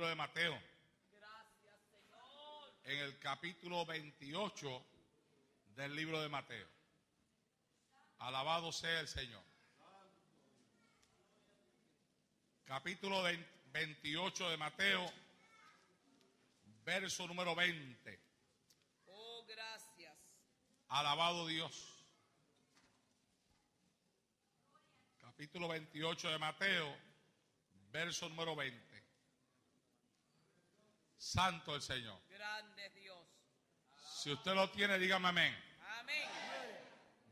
de Mateo, en el capítulo 28 del libro de Mateo. Alabado sea el Señor. Capítulo 28 de Mateo, verso número 20. Oh, gracias. Alabado Dios. Capítulo 28 de Mateo, verso número 20. Santo el Señor. Grande Dios. Si usted lo tiene, dígame amén. Amén.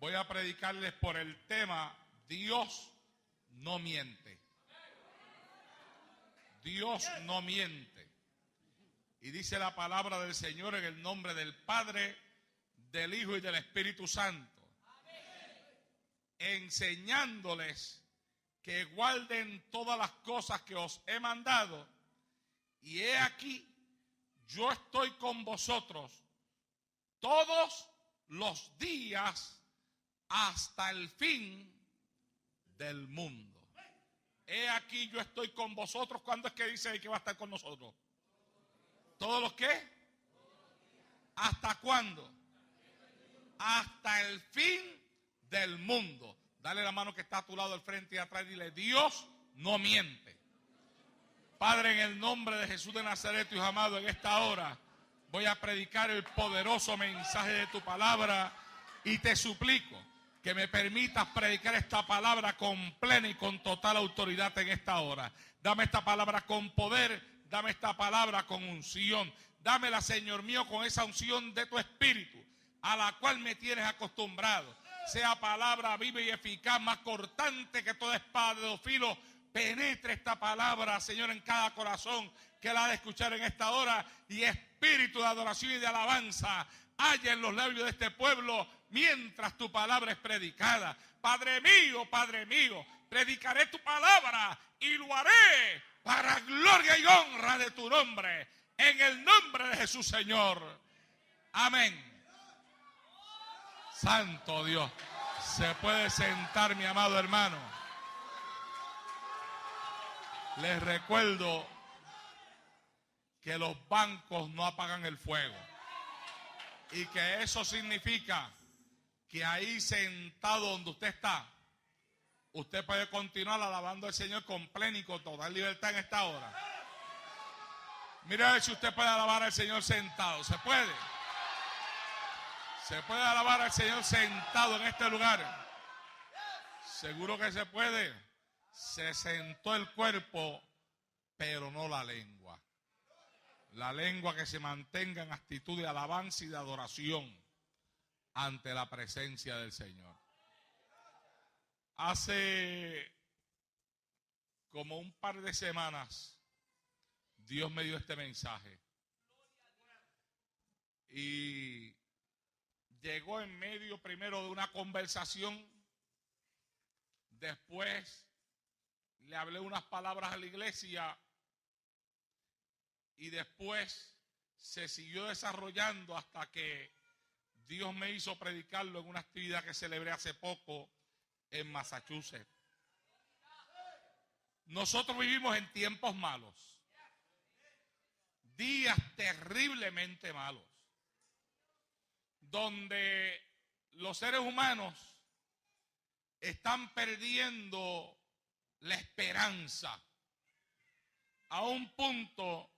Voy a predicarles por el tema Dios no miente. Dios no miente. Y dice la palabra del Señor en el nombre del Padre, del Hijo y del Espíritu Santo, enseñándoles que guarden todas las cosas que os he mandado. Y he aquí, yo estoy con vosotros todos los días hasta el fin del mundo. He aquí, yo estoy con vosotros. ¿Cuándo es que dice ahí que va a estar con nosotros? ¿Todos los qué? ¿Hasta cuándo? Hasta el fin del mundo. Dale la mano que está a tu lado al frente y atrás y dile: Dios no miente. Padre, en el nombre de Jesús de Nazaret, Hijo amado, en esta hora voy a predicar el poderoso mensaje de tu palabra y te suplico que me permitas predicar esta palabra con plena y con total autoridad en esta hora. Dame esta palabra con poder, dame esta palabra con unción. Dámela, Señor mío, con esa unción de tu Espíritu, a la cual me tienes acostumbrado. Sea palabra viva y eficaz, más cortante que toda espada de dos filos. Penetre esta palabra, Señor, en cada corazón que la ha de escuchar en esta hora, y espíritu de adoración y de alabanza haya en los labios de este pueblo mientras tu palabra es predicada. Padre mío, predicaré tu palabra y lo haré para gloria y honra de tu nombre, en el nombre de Jesús, Señor. Amén. Santo Dios. Se puede sentar, mi amado hermano. Les recuerdo que los bancos no apagan el fuego, y que eso significa que ahí sentado donde usted está, usted puede continuar alabando al Señor con plena y con total libertad en esta hora. Mira a ver si usted puede alabar al Señor sentado. ¿Se puede? ¿Se puede alabar al Señor sentado en este lugar? Seguro que se puede. Se sentó el cuerpo, pero no la lengua. La lengua que se mantenga en actitud de alabanza y de adoración ante la presencia del Señor. Hace como un par de semanas, Dios me dio este mensaje. Y llegó en medio primero de una conversación. Después le hablé unas palabras a la iglesia y después se siguió desarrollando hasta que Dios me hizo predicarlo en una actividad que celebré hace poco en Massachusetts. Nosotros vivimos en tiempos malos, días terriblemente malos, donde los seres humanos están perdiendo la esperanza a un punto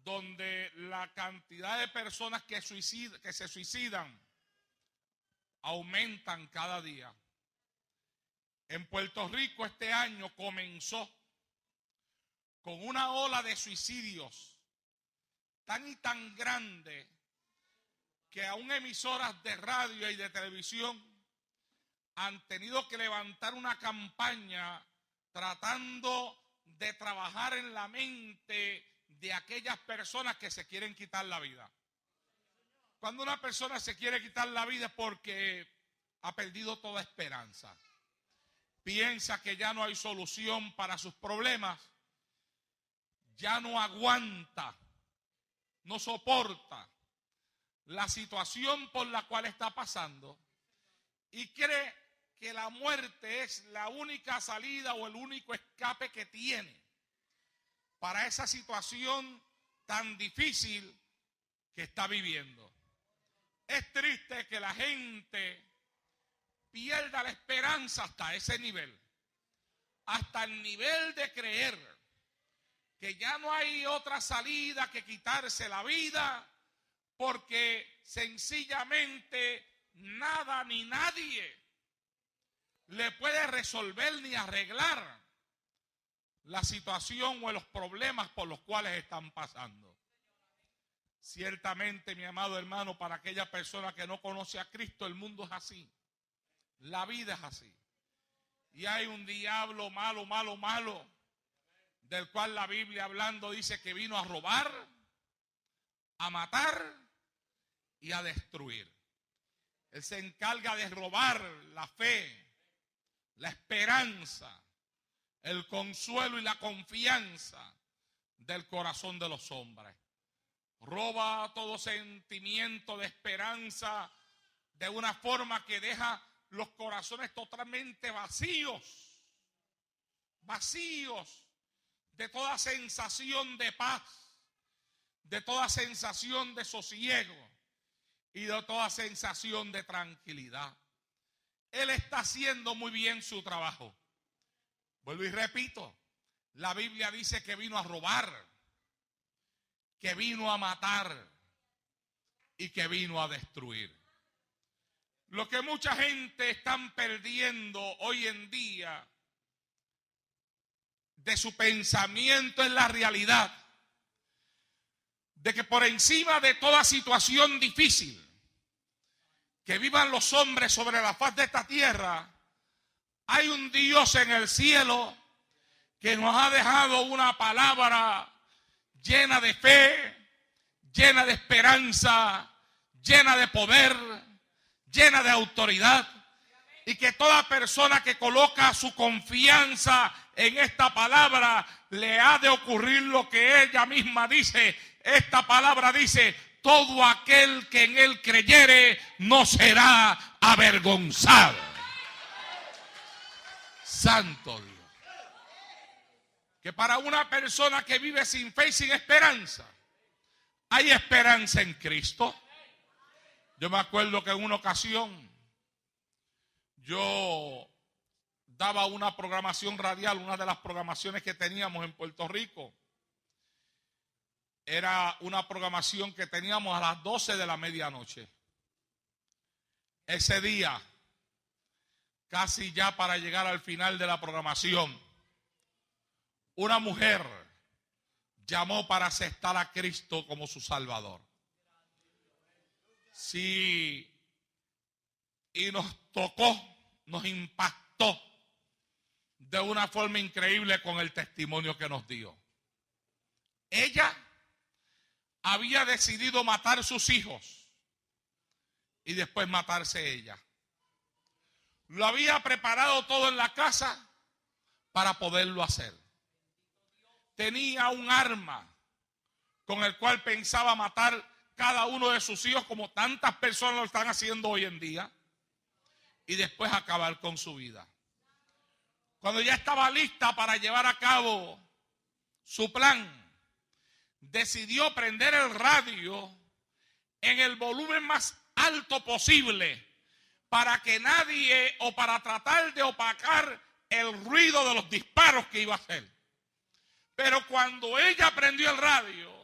donde la cantidad de personas que se suicidan aumentan cada día. En Puerto Rico este año comenzó con una ola de suicidios tan y tan grande que aún emisoras de radio y de televisión han tenido que levantar una campaña tratando de trabajar en la mente de aquellas personas que se quieren quitar la vida. Cuando una persona se quiere quitar la vida es porque ha perdido toda esperanza. Piensa que ya no hay solución para sus problemas, ya no aguanta, no soporta la situación por la cual está pasando y cree que la muerte es la única salida o el único escape que tiene para esa situación tan difícil que está viviendo. Es triste que la gente pierda la esperanza hasta ese nivel, hasta el nivel de creer que ya no hay otra salida que quitarse la vida, porque sencillamente nada ni nadie le puede resolver ni arreglar la situación o los problemas por los cuales están pasando. Ciertamente, mi amado hermano, para aquella persona que no conoce a Cristo, el mundo es así. La vida es así. Y hay un diablo malo, malo, malo, del cual la Biblia hablando dice que vino a robar, a matar y a destruir. Él se encarga de robar la fe, la esperanza, el consuelo y la confianza del corazón de los hombres. Roba todo sentimiento de esperanza de una forma que deja los corazones totalmente vacíos, vacíos de toda sensación de paz, de toda sensación de sosiego y de toda sensación de tranquilidad. Él está haciendo muy bien su trabajo. Vuelvo y repito, la Biblia dice que vino a robar, que vino a matar y que vino a destruir. Lo que mucha gente están perdiendo hoy en día de su pensamiento es la realidad de que por encima de toda situación difícil que vivan los hombres sobre la faz de esta tierra, hay un Dios en el cielo que nos ha dejado una palabra llena de fe, llena de esperanza, llena de poder, llena de autoridad, y que toda persona que coloca su confianza en esta palabra le ha de ocurrir lo que ella misma dice. Esta palabra dice: todo aquel que en él creyere no será avergonzado. Santo Dios. Que para una persona que vive sin fe y sin esperanza, hay esperanza en Cristo. Yo me acuerdo que en una ocasión yo daba una programación radial, una de las programaciones que teníamos en Puerto Rico. Era una programación que teníamos a las 12 de la medianoche. Ese día, casi ya para llegar al final de la programación, una mujer llamó para aceptar a Cristo como su Salvador. Sí, y nos tocó, nos impactó de una forma increíble con el testimonio que nos dio. Ella había decidido matar sus hijos y después matarse ella. Lo había preparado todo en la casa para poderlo hacer. Tenía un arma con el cual pensaba matar cada uno de sus hijos, como tantas personas lo están haciendo hoy en día, y después acabar con su vida. Cuando ya estaba lista para llevar a cabo su plan, decidió prender el radio en el volumen más alto posible para que nadie, o para tratar de opacar el ruido de los disparos que iba a hacer. Pero cuando ella prendió el radio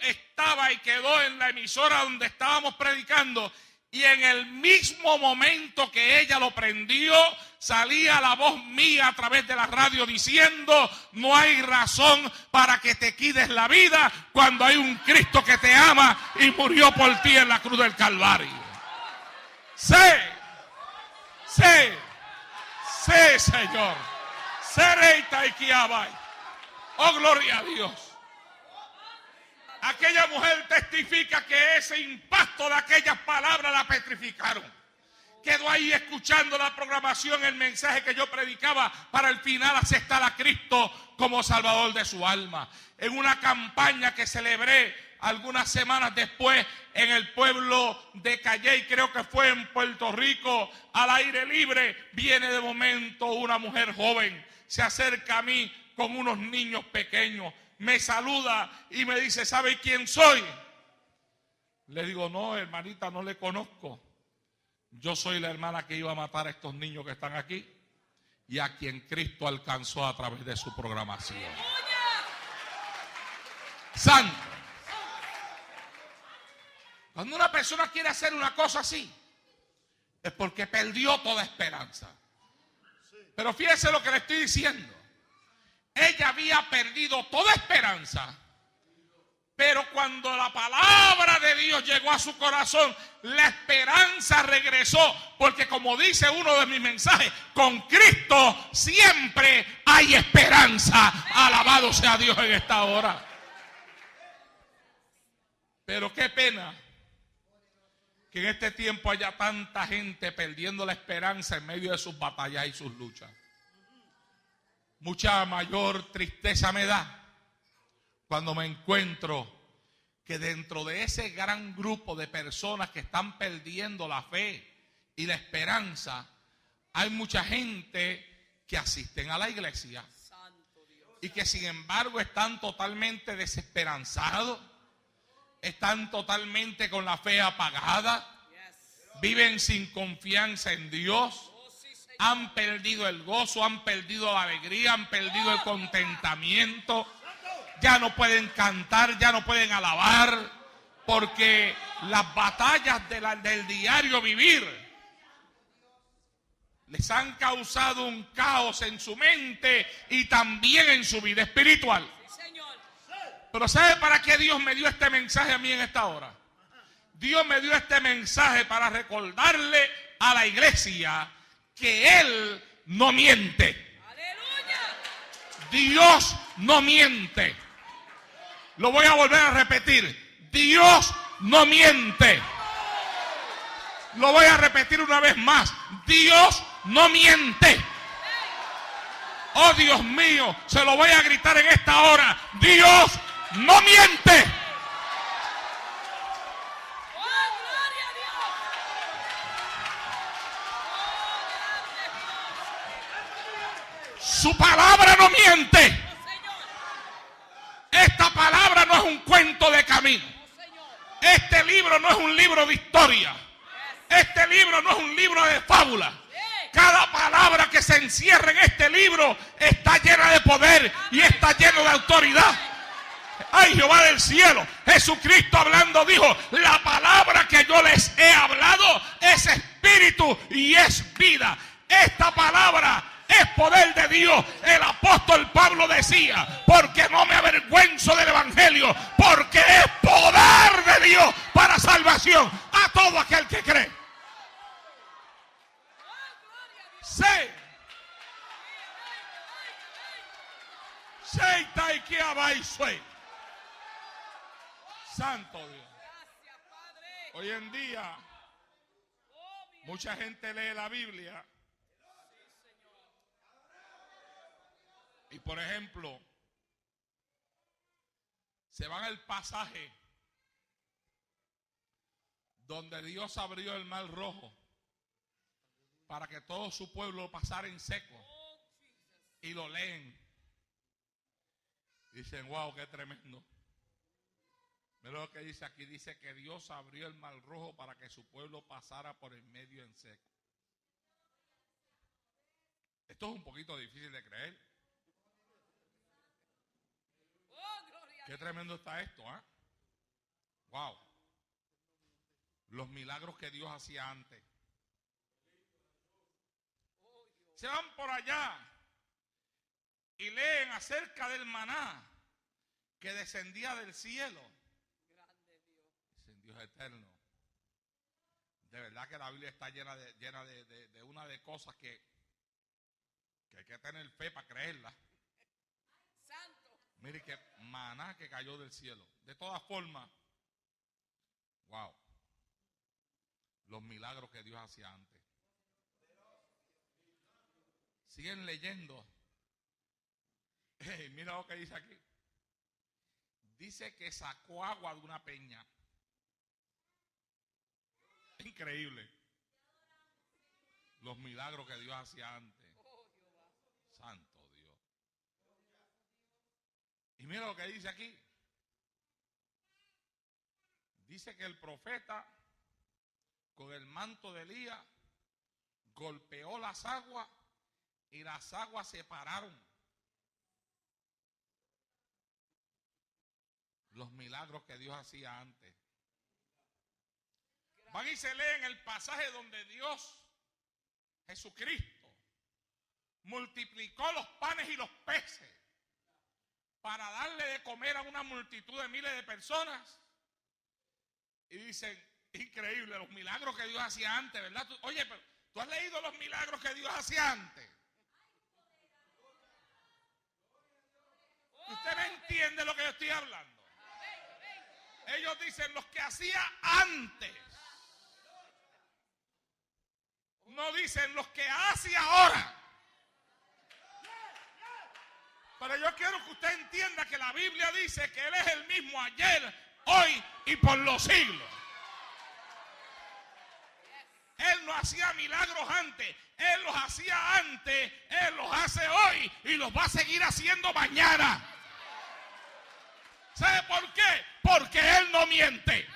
estaba y quedó en la emisora donde estábamos predicando, y en el mismo momento que ella lo prendió, salía la voz mía a través de la radio diciendo: no hay razón para que te quites la vida cuando hay un Cristo que te ama y murió por ti en la cruz del Calvario. Sí, Señor. Sereita y Kiabai. Oh, gloria a Dios. Aquella mujer testifica que ese impacto de aquellas palabras la petrificaron. Quedó ahí escuchando la programación, el mensaje que yo predicaba, para el final aceptar a Cristo como Salvador de su alma. En una campaña que celebré algunas semanas después en el pueblo de Calley, creo que fue en Puerto Rico, al aire libre, viene de momento una mujer joven, se acerca a mí con unos niños pequeños. Me saluda y me dice, ¿sabe quién soy? Le digo, no, hermanita, no le conozco. Yo soy la hermana que iba a matar a estos niños que están aquí y a quien Cristo alcanzó a través de su programación. Santo. Cuando una persona quiere hacer una cosa así, es porque perdió toda esperanza. Pero fíjese lo que le estoy diciendo. Ella había perdido toda esperanza. Pero cuando la palabra de Dios llegó a su corazón, la esperanza regresó. Porque como dice uno de mis mensajes, con Cristo siempre hay esperanza. Alabado sea Dios en esta hora. Pero qué pena que en este tiempo haya tanta gente perdiendo la esperanza en medio de sus batallas y sus luchas. Mucha mayor tristeza me da cuando me encuentro que dentro de ese gran grupo de personas que están perdiendo la fe y la esperanza, hay mucha gente que asisten a la iglesia y que sin embargo están totalmente desesperanzados, están totalmente con la fe apagada, viven sin confianza en Dios, han perdido el gozo, han perdido la alegría, han perdido el contentamiento. Ya no pueden cantar, ya no pueden alabar, porque las batallas del diario vivir les han causado un caos en su mente y también en su vida espiritual. Pero ¿sabe para qué Dios me dio este mensaje a mí en esta hora? Dios me dio este mensaje para recordarle a la iglesia que Él no miente. Dios no miente. Lo voy a volver a repetir. Dios no miente. Lo voy a repetir una vez más. Dios no miente. Oh Dios mío, se lo voy a gritar en esta hora. Dios no miente. Su palabra no miente. Esta palabra no es un cuento de camino. Este libro no es un libro de historia. Este libro no es un libro de fábula. Cada palabra que se encierra en este libro está llena de poder y está lleno de autoridad. Ay, Jehová del cielo, Jesucristo hablando dijo, la palabra que yo les he hablado es espíritu y es vida. Esta palabra es poder de Dios. El apóstol Pablo decía, porque no me avergüenzo del evangelio, porque es poder de Dios para salvación a todo aquel que cree. Santo Dios. Hoy en día mucha gente lee la Biblia y por ejemplo se van al pasaje donde Dios abrió el mar rojo para que todo su pueblo pasara en seco y lo leen. Dicen, wow, qué tremendo. Mira lo que dice aquí, dice que Dios abrió el mar rojo para que su pueblo pasara por el medio en seco. Esto es un poquito difícil de creer. Qué tremendo está esto, ¿eh? Wow. Los milagros que Dios hacía antes. Se van por allá y leen acerca del maná que descendía del cielo. Dicen, Dios eterno. De verdad que la Biblia está llena de una de cosas que hay que tener fe para creerla. Santo. Mire que maná que cayó del cielo. De todas formas, wow. Los milagros que Dios hacía antes. Siguen leyendo. Mira lo que dice aquí. Dice que sacó agua de una peña. Increíble. Los milagros que Dios hacía antes. Santo Dios. Y mira lo que dice aquí. Dice que el profeta con el manto de Elías golpeó las aguas y las aguas se pararon. Los milagros que Dios hacía antes. Van y se leen el pasaje donde Dios, Jesucristo, multiplicó los panes y los peces para darle de comer a una multitud de miles de personas. Y dicen, increíble, los milagros que Dios hacía antes, ¿verdad? Oye, pero ¿tú has leído los milagros que Dios hacía antes? ¿Usted me entiende lo que yo estoy hablando? Ellos dicen los que hacía antes. No dicen los que hace ahora. Pero yo quiero que usted entienda que la Biblia dice que Él es el mismo ayer, hoy y por los siglos. Él no hacía milagros antes, Él los hacía antes, Él los hace hoy y los va a seguir haciendo mañana. ¿Sabe por qué? Porque Él no miente.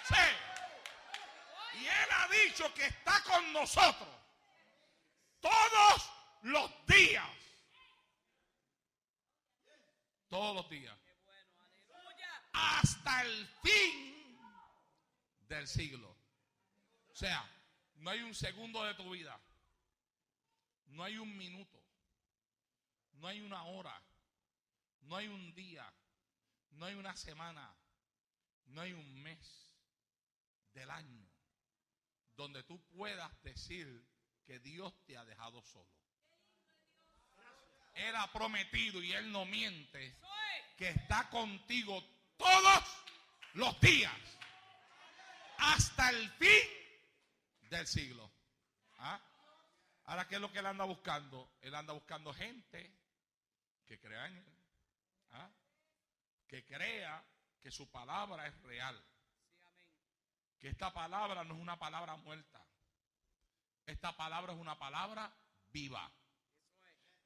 Sí. Y Él ha dicho que está con nosotros todos los días. Todos los días. Hasta el fin del siglo. O sea, no hay un segundo de tu vida. No hay un minuto. No hay una hora. No hay un día. No hay una semana. No hay un mes del año donde tú puedas decir que Dios te ha dejado solo. Él ha prometido y Él no miente que está contigo todos los días hasta el fin del siglo. ¿Ah? Ahora, ¿qué es lo que Él anda buscando? Él anda buscando gente que crea en Él. ¿Ah? Que crea que su palabra es real. Que esta palabra no es una palabra muerta. Esta palabra es una palabra viva.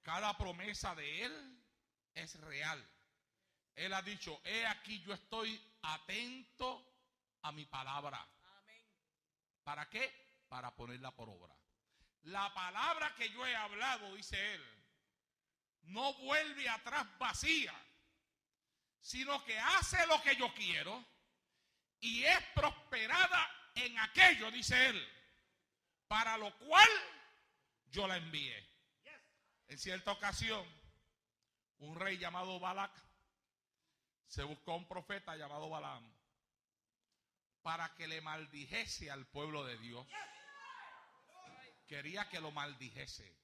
Cada promesa de Él es real. Él ha dicho, he aquí yo estoy atento a mi palabra. ¿Para qué? Para ponerla por obra. La palabra que yo he hablado, dice Él, no vuelve atrás vacía, sino que hace lo que yo quiero y es prosperada en aquello, dice Él, para lo cual yo la envié. En cierta ocasión, un rey llamado Balac se buscó a un profeta llamado Balaam para que le maldijese al pueblo de Dios. Quería que lo maldijese.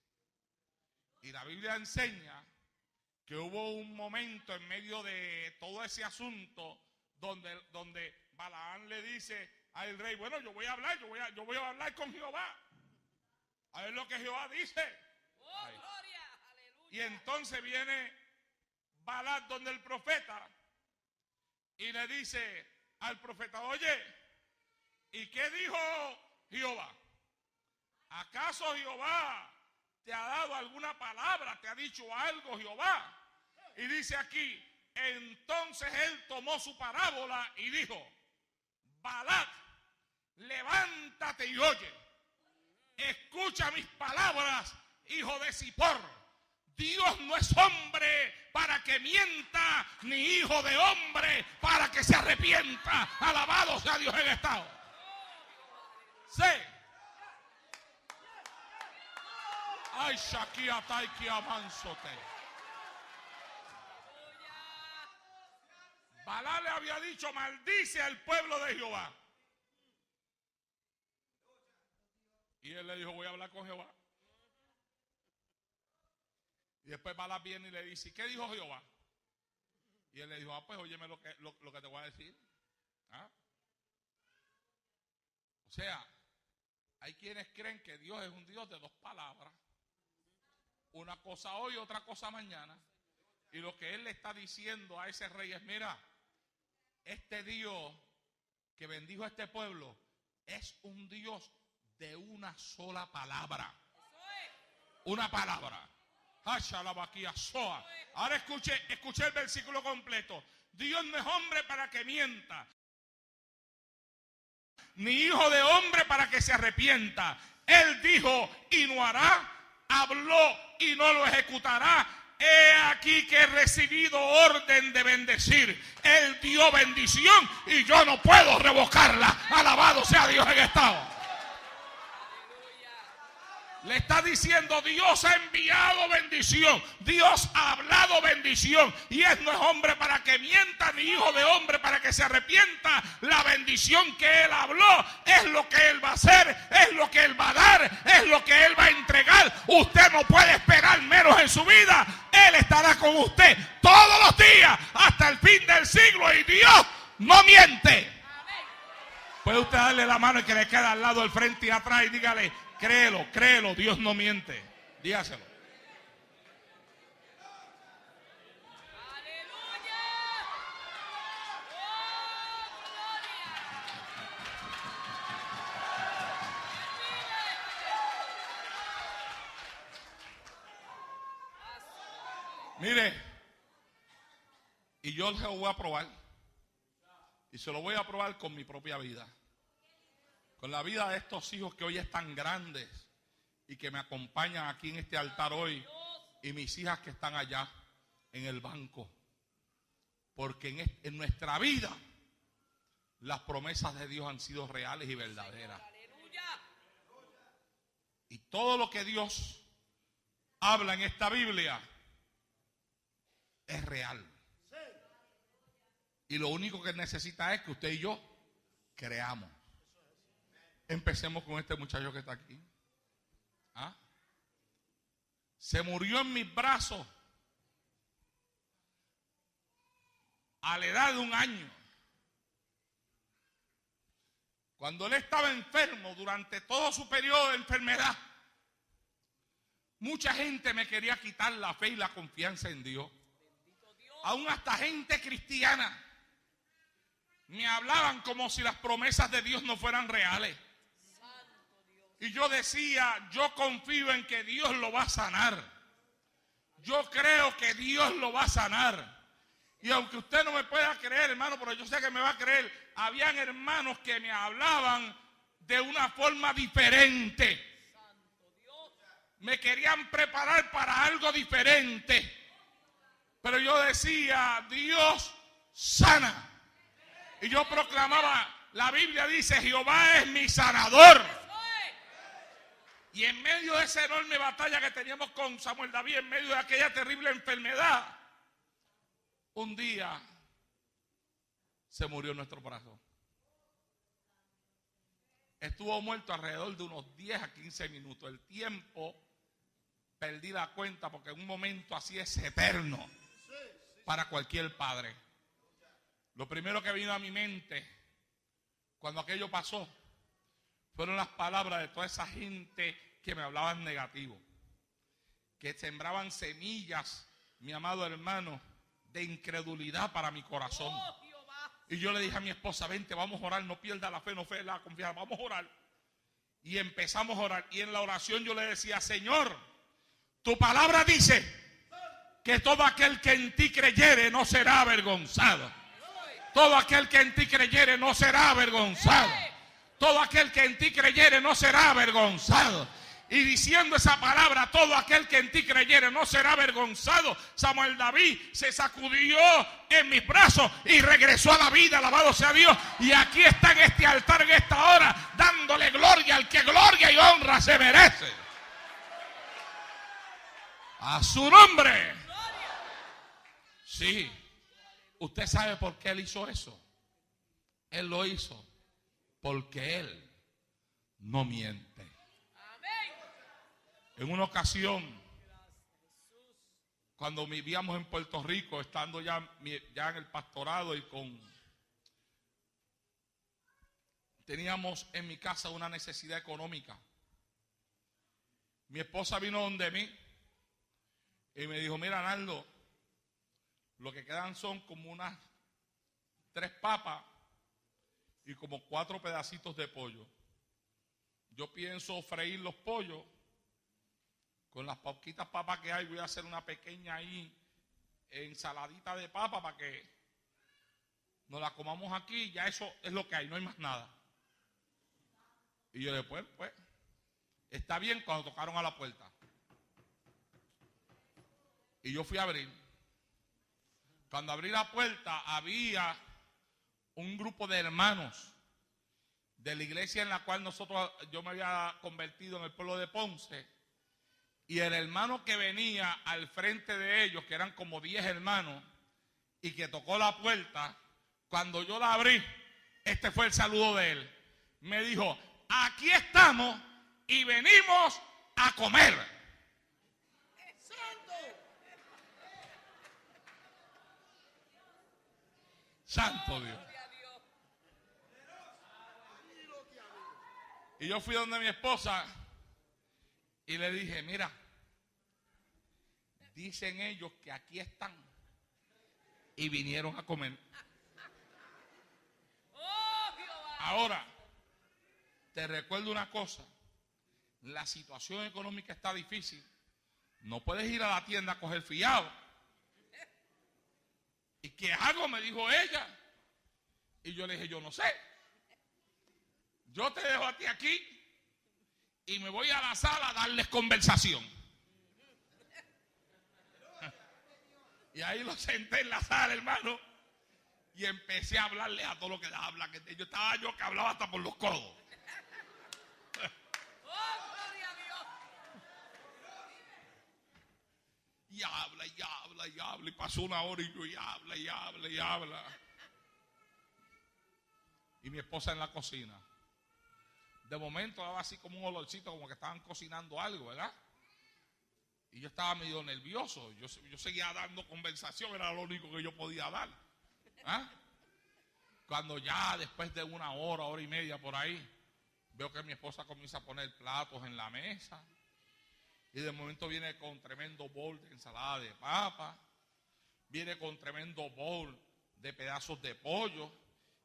Y la Biblia enseña que hubo un momento en medio de todo ese asunto donde Balaam le dice al rey, bueno, yo voy a hablar, yo voy a hablar con Jehová. A ver lo que Jehová dice. Ay. Y entonces viene Balac donde el profeta y le dice al profeta, oye, ¿y qué dijo Jehová? ¿Acaso Jehová te ha dado alguna palabra? ¿Te ha dicho algo Jehová? Y dice aquí, entonces él tomó su parábola y dijo, Balac, levántate y oye, escucha mis palabras, hijo de Zippor. Dios no es hombre para que mienta, ni hijo de hombre para que se arrepienta. Alabado sea Dios en estado. Sí. Ay, Shakia Taiki Amansote. Balaam le había dicho, maldice al pueblo de Jehová. Y él le dijo, voy a hablar con Jehová. Y después Balaam viene y le dice, ¿y qué dijo Jehová? Y él le dijo, pues óyeme lo que te voy a decir. ¿Ah? O sea, hay quienes creen que Dios es un Dios de dos palabras. Una cosa hoy, otra cosa mañana. Y lo que Él le está diciendo a ese rey es, mira, este Dios que bendijo a este pueblo es un Dios de una sola palabra. Una palabra. Ahora escuche el versículo completo. Dios no es hombre para que mienta, ni hijo de hombre para que se arrepienta. Él dijo y no hará, habló y no lo ejecutará. He aquí que he recibido orden de bendecir. Él dio bendición y yo no puedo revocarla. Alabado sea Dios en esta hora. Le está diciendo: Dios ha enviado bendición, Dios ha hablado bendición, y Él no es hombre para que mienta, ni hijo de hombre para que se arrepienta. La bendición que Él habló es lo que Él va a hacer, es lo que Él va a dar, es lo que Él va a entregar. Usted no puede esperar menos en su vida. Él estará con usted todos los días hasta el fin del siglo, y Dios no miente. Puede usted darle la mano y que le queda al lado, del frente y atrás, y dígale: créelo, créelo, Dios no miente. Dígaselo. ¡Aleluya! Mire, y yo se lo voy a probar, y se lo voy a probar con mi propia vida, con la vida de estos hijos que hoy están grandes y que me acompañan aquí en este altar hoy, y mis hijas que están allá en el banco. Porque en nuestra vida las promesas de Dios han sido reales y verdaderas. Y todo lo que Dios habla en esta Biblia es real. Y lo único que necesita es que usted y yo creamos. Empecemos con este muchacho que está aquí. ¿Ah? Se murió en mis brazos a la edad de 1 año. Cuando él estaba enfermo, durante todo su periodo de enfermedad, mucha gente me quería quitar la fe y la confianza en Dios. Aún hasta gente cristiana me hablaban como si las promesas de Dios no fueran reales. Y yo decía: yo confío en que Dios lo va a sanar. Yo creo que Dios lo va a sanar. Y aunque usted no me pueda creer, hermano, pero yo sé que me va a creer, habían hermanos que me hablaban de una forma diferente. Me querían preparar para algo diferente. Pero yo decía: Dios sana. Y yo proclamaba, la Biblia dice: Jehová es mi sanador. Y en medio de esa enorme batalla que teníamos con Samuel David, en medio de aquella terrible enfermedad, un día se murió nuestro brazo. Estuvo muerto alrededor de unos 10 a 15 minutos. El tiempo perdí la cuenta, porque en un momento así es eterno para cualquier padre. Lo primero que vino a mi mente cuando aquello pasó fueron las palabras de toda esa gente que me hablaban negativo, que sembraban semillas, mi amado hermano, de incredulidad para mi corazón. Y yo le dije a mi esposa: vente, vamos a orar, no pierda la fe, no fe la confianza, vamos a orar. Y empezamos a orar, y en la oración yo le decía: Señor, tu palabra dice que todo aquel que en ti creyere no será avergonzado. Todo aquel que en ti creyere no será avergonzado. Todo aquel que en ti creyere no será avergonzado. Y diciendo esa palabra, todo aquel que en ti creyere no será avergonzado, Samuel David se sacudió en mis brazos y regresó a la vida. Alabado sea Dios. Y aquí está en este altar en esta hora, dándole gloria al que gloria y honra se merece. A su nombre. Sí. ¿Usted sabe por qué él hizo eso? Él lo hizo porque él no miente. En una ocasión, cuando vivíamos en Puerto Rico, estando ya en el pastorado y teníamos en mi casa una necesidad económica. Mi esposa vino donde mí y me dijo: mira, Arnaldo, lo que quedan son como unas 3 papas y como 4 pedacitos de pollo. Yo pienso freír los pollos con las poquitas papas que hay, voy a hacer una pequeña ahí ensaladita de papa para que nos la comamos aquí. Ya eso es lo que hay, no hay más nada. Y yo después, pues, está bien. Cuando tocaron a la puerta y yo fui a abrir, cuando abrí la puerta había un grupo de hermanos de la iglesia en la cual yo me había convertido en el pueblo de Ponce, y el hermano que venía al frente de ellos, que eran como 10 hermanos, y que tocó la puerta, cuando yo la abrí, este fue el saludo de él. Me dijo: aquí estamos y venimos a comer. Santo Dios. Y yo fui donde mi esposa y le dije: mira, dicen ellos que aquí están y vinieron a comer. Ahora, te recuerdo una cosa: la situación económica está difícil. No puedes ir a la tienda a coger fiado. ¿Y qué hago?, me dijo ella. Y yo le dije: yo no sé. Yo te dejo a ti aquí y me voy a la sala a darles conversación. Y ahí lo senté en la sala, hermano, y empecé a hablarle a todo lo que habla. Yo estaba que hablaba hasta por los codos. Y habla, y habla, y habla. Y pasó una hora y yo y habla, y habla, y habla. Y mi esposa en la cocina. De momento daba así como un olorcito, como que estaban cocinando algo, ¿verdad? Y yo estaba medio nervioso. Yo seguía dando conversación, era lo único que yo podía dar. ¿Ah? Cuando ya después de una hora, hora y media por ahí, veo que mi esposa comienza a poner platos en la mesa. Y de momento viene con tremendo bowl de ensalada de papa. Viene con tremendo bowl de pedazos de pollo.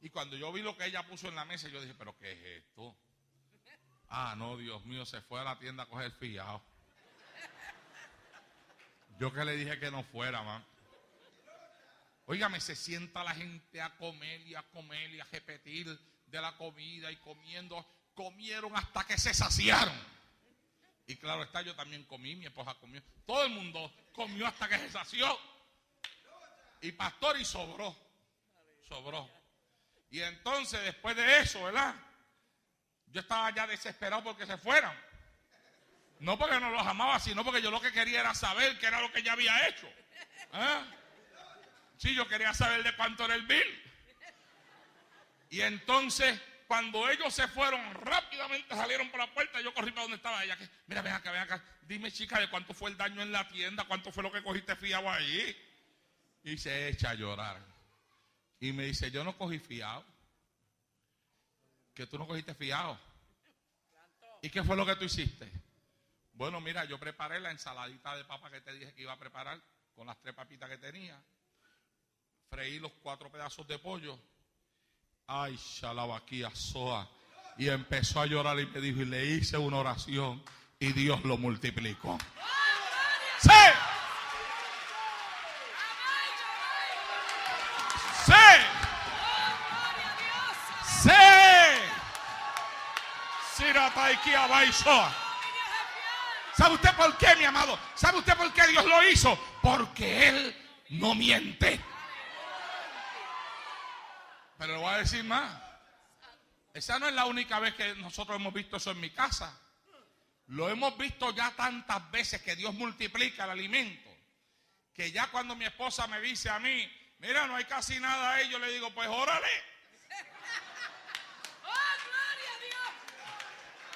Y cuando yo vi lo que ella puso en la mesa, yo dije: ¿pero qué es esto? Ah, no, Dios mío, se fue a la tienda a coger fiado. Yo que le dije que no fuera, man. Óigame, se sienta la gente a comer y a comer y a repetir de la comida y comiendo. Comieron hasta que se saciaron. Y claro está, yo también comí, mi esposa comió. Todo el mundo comió hasta que se sació. Y pastor, y sobró. Sobró. Y entonces, después de eso, ¿verdad? Yo estaba ya desesperado porque se fueran. No porque no los amaba, sino porque yo lo que quería era saber qué era lo que ella había hecho. ¿Ah? Sí, yo quería saber de cuánto era el bill. Y entonces, cuando ellos se fueron, rápidamente salieron por la puerta. Yo corrí para donde estaba ella. Mira, ven acá. Dime, chica, de cuánto fue el daño en la tienda, cuánto fue lo que cogiste fiado allí. Y se echa a llorar. Y me dice: yo no cogí fiado. Que tú no cogiste fiado. ¿Y qué fue lo que tú hiciste? Bueno, mira, yo preparé la ensaladita de papa que te dije que iba a preparar con las 3 papitas que tenía. Freí los 4 pedazos de pollo. Ay, shalabaquía soa. Y empezó a llorar y me dijo: y le hice una oración y Dios lo multiplicó. ¡Sí! ¡Sí! ¡Sí! ¿Sabe usted por qué, mi amado? ¿Sabe usted por qué Dios lo hizo? Porque Él no miente. Pero le voy a decir más. Esa no es la única vez que nosotros hemos visto eso en mi casa. Lo hemos visto ya tantas veces que Dios multiplica el alimento. Que ya cuando mi esposa me dice a mí: mira, no hay casi nada ahí, yo le digo: pues órale.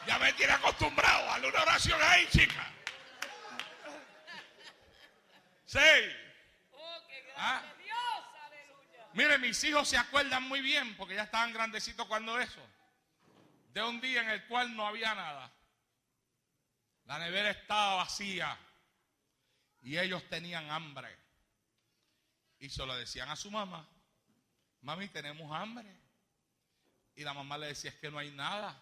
Ya me tiene acostumbrado a darle una oración ahí, chica. Sí. ¿Ah? Mire, mis hijos se acuerdan muy bien, porque ya estaban grandecitos cuando eso. De un día en el cual no había nada. La nevera estaba vacía. Y ellos tenían hambre. Y se lo decían a su mamá: mami, tenemos hambre. Y la mamá le decía: es que no hay nada.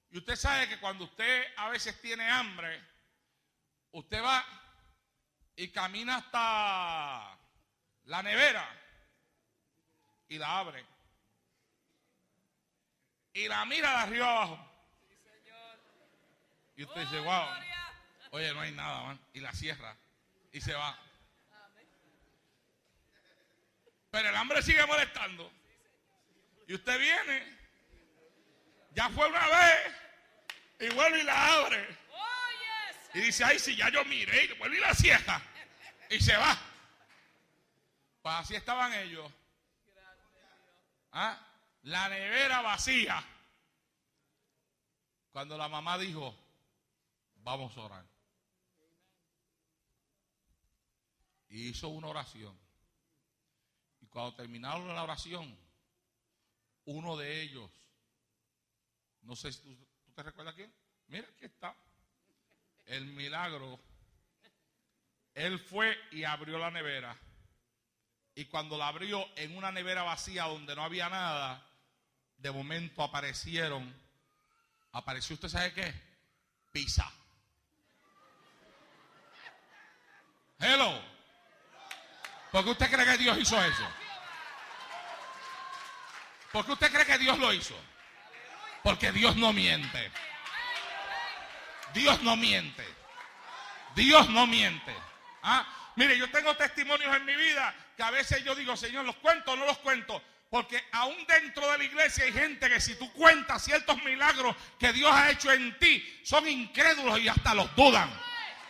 Y usted sabe que cuando usted a veces tiene hambre, Usted va y camina hasta la nevera y la abre. Y la mira de arriba abajo. Y usted dice, wow, oye, no hay nada, man. Y la cierra y se va. Pero el hambre sigue molestando. Y usted viene, ya fue una vez, y vuelve y la abre. Y dice, ay, si ya yo miré, y vuelve y la cierra. Y se va. Pues así estaban ellos. ¿Ah? La nevera vacía. Cuando la mamá dijo, vamos a orar. Y hizo una oración. Y cuando terminaron la oración, uno de ellos, no sé si tú te recuerdas quién. Mira, aquí está. El milagro. Él fue y abrió la nevera. Y cuando la abrió en una nevera vacía donde no había nada, de momento apareció, ¿usted sabe qué? Pizza. Hello. ¿Por qué usted cree que Dios hizo eso? ¿Por qué usted cree que Dios lo hizo? Porque Dios no miente. Dios no miente. Dios no miente. ¿Ah? Mire, yo tengo testimonios en mi vida que a veces yo digo, Señor, ¿los cuento o no los cuento? Porque aún dentro de la iglesia hay gente que si tú cuentas ciertos milagros que Dios ha hecho en ti, son incrédulos y hasta los dudan.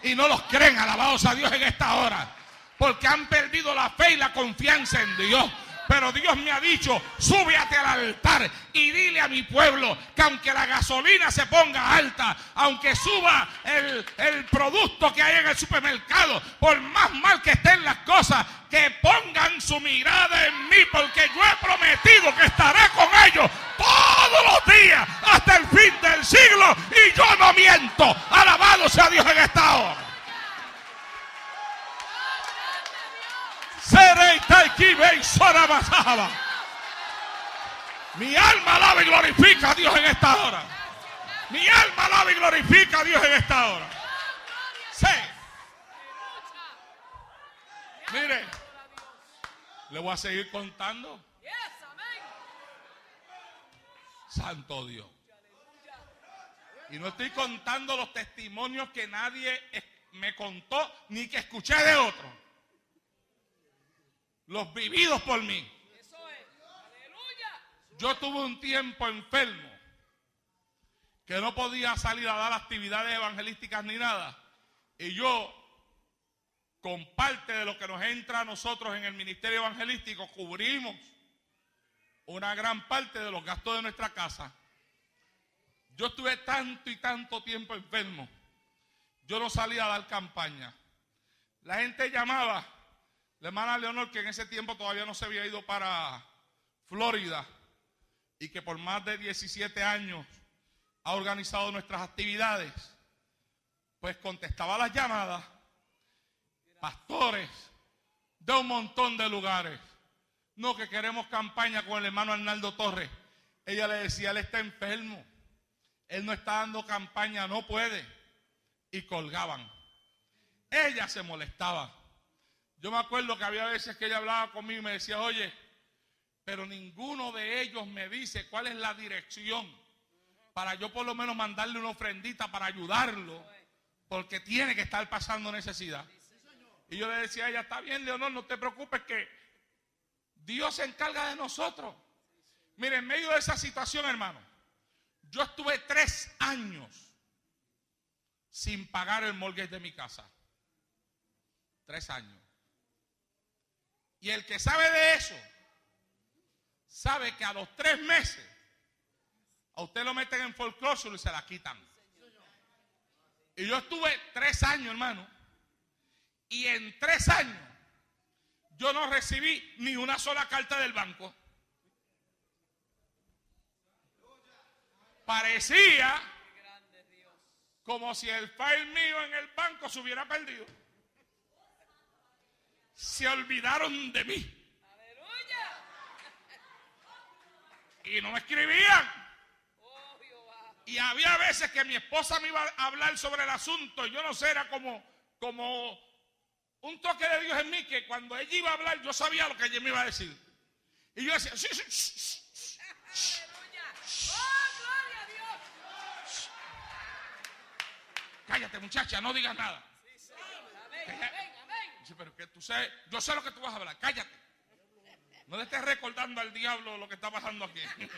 Y no los creen, alabados a Dios en esta hora. Porque han perdido la fe y la confianza en Dios. Pero Dios me ha dicho, súbete al altar y dile a mi pueblo que aunque la gasolina se ponga alta, aunque suba el producto que hay en el supermercado, por más mal que estén las cosas, que pongan su mirada en mí, porque yo he prometido que estaré con ellos todos los días hasta el fin del siglo y yo no miento. Alabado sea Dios en esta hora. Mi alma alaba y glorifica a Dios en esta hora. Mi alma alaba y glorifica a Dios en esta hora. Sí. Mire, le voy a seguir contando. Santo Dios. Y no estoy contando los testimonios que nadie me contó ni que escuché de otros. Los vividos por mí. Yo tuve un tiempo enfermo que no podía salir a dar actividades evangelísticas ni nada. Y yo, con parte de lo que nos entra a nosotros en el ministerio evangelístico, cubrimos una gran parte de los gastos de nuestra casa. Yo estuve tanto y tanto tiempo enfermo. Yo no salía a dar campaña. La gente llamaba. La hermana Leonor, que en ese tiempo todavía no se había ido para Florida y que por más de 17 años ha organizado nuestras actividades, pues contestaba las llamadas, pastores de un montón de lugares. No, que queremos campaña con el hermano Arnaldo Torres. Ella le decía, él está enfermo, él no está dando campaña, no puede. Y colgaban. Ella se molestaba. Yo me acuerdo que había veces que ella hablaba conmigo y me decía, oye, pero ninguno de ellos me dice cuál es la dirección para yo por lo menos mandarle una ofrendita para ayudarlo, porque tiene que estar pasando necesidad. Y yo le decía a ella, está bien, Leonor, no te preocupes que Dios se encarga de nosotros. Mire, en medio de esa situación, hermano, yo estuve 3 años sin pagar el mortgage de mi casa. 3 años. Y el que sabe de eso, sabe que a los 3 meses, a usted lo meten en foreclosure y se la quitan. Y yo estuve 3 años, hermano. Y en 3 años, yo no recibí ni una sola carta del banco. Parecía como si el file mío en el banco se hubiera perdido. Se olvidaron de mí. Y no me escribían. Y había veces que mi esposa me iba a hablar sobre el asunto. Y yo no sé, era como como un toque de Dios en mí, que cuando ella iba a hablar, yo sabía lo que ella me iba a decir. Y yo decía, sí, sí, Aleluya. Oh, gloria a Dios. cállate, muchacha, no digas nada. Sí, Señor. Amén, amén, amén. Dice, pero que tú sabes, yo sé lo que tú vas a hablar, cállate. No le estés recordando al diablo lo que está pasando aquí. Eso es,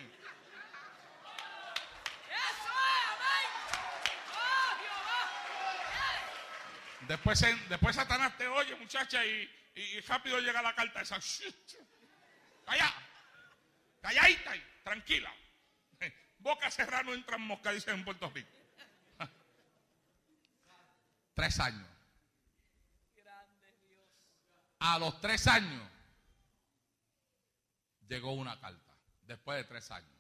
amén. Oh, Jehová. Después Satanás te oye, muchacha, y rápido llega la carta esa. Calla, calladita ahí, tranquila. Boca cerrada no entran mosca, dicen en Puerto Rico. 3 años. Grande Dios. A los 3 años llegó una carta, después de 3 años,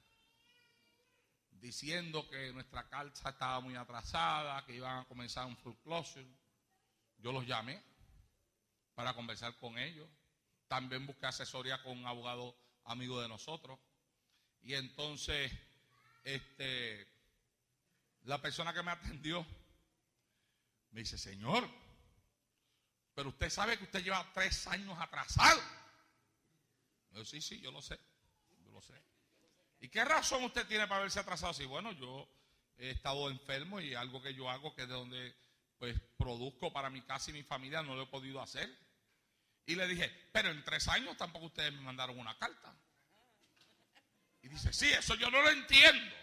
diciendo que nuestra carta estaba muy atrasada, que iban a comenzar un foreclosure. Yo los llamé para conversar con ellos. También busqué asesoría con un abogado amigo de nosotros. Y entonces, la persona que me atendió me dice, señor, pero usted sabe que usted lleva 3 años atrasado. Yo, sí, yo lo sé. ¿Y qué razón usted tiene para haberse atrasado así? Bueno, yo he estado enfermo y algo que yo hago, que es de donde pues produzco para mi casa y mi familia, no lo he podido hacer. Y le dije, pero en 3 años tampoco ustedes me mandaron una carta. Y dice, sí, eso yo no lo entiendo.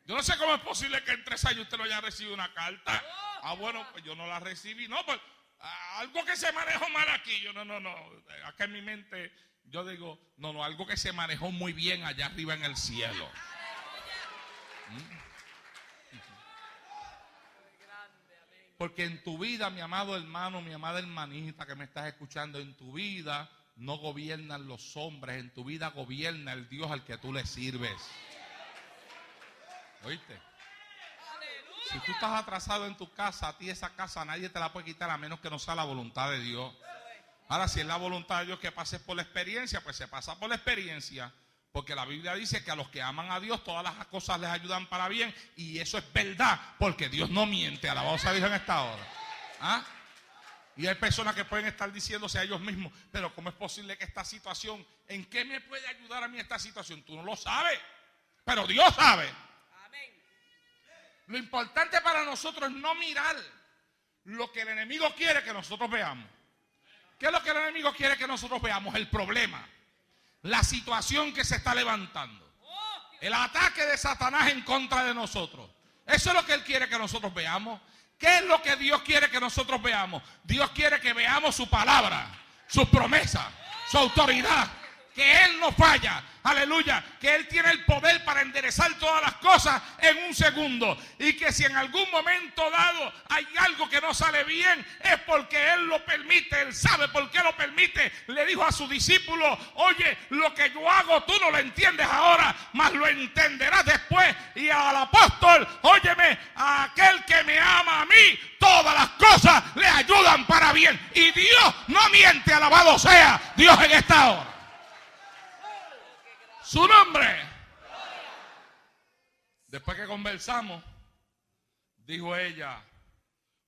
Yo no sé cómo es posible que en 3 años usted no haya recibido una carta. Ah, bueno, pues yo no la recibí. No, pues algo que se manejó mal aquí. Yo no. Acá en mi mente yo digo, no, algo que se manejó muy bien allá arriba en el cielo. Porque en tu vida, mi amado hermano, mi amada hermanita que me estás escuchando, en tu vida no gobiernan los hombres, en tu vida gobierna el Dios al que tú le sirves. ¿Oíste? Si tú estás atrasado en tu casa, a ti esa casa nadie te la puede quitar a menos que no sea la voluntad de Dios. Ahora, si es la voluntad de Dios que pases por la experiencia, pues se pasa por la experiencia. Porque la Biblia dice que a los que aman a Dios todas las cosas les ayudan para bien. Y eso es verdad, porque Dios no miente. Alabado sea Dios en esta hora. ¿Ah? Y hay personas que pueden estar diciéndose a ellos mismos, pero ¿cómo es posible que esta situación, en qué me puede ayudar a mí esta situación? Tú no lo sabes, pero Dios sabe. Amén. Lo importante para nosotros es no mirar lo que el enemigo quiere que nosotros veamos. ¿Qué es lo que el enemigo quiere que nosotros veamos? El problema, la situación que se está levantando, el ataque de Satanás en contra de nosotros. Eso es lo que él quiere que nosotros veamos. ¿Qué es lo que Dios quiere que nosotros veamos? Dios quiere que veamos su palabra, sus promesas, su autoridad, que Él no falla, aleluya, que Él tiene el poder para enderezar todas las cosas en un segundo, y que si en algún momento dado hay algo que no sale bien, es porque Él lo permite. Él sabe por qué lo permite. Le dijo a su discípulo, oye, lo que yo hago tú no lo entiendes ahora, mas lo entenderás después. Y al apóstol, óyeme, a aquel que me ama a mí, todas las cosas le ayudan para bien. Y Dios no miente, alabado sea Dios en esta hora. Su nombre. Después que conversamos, dijo ella,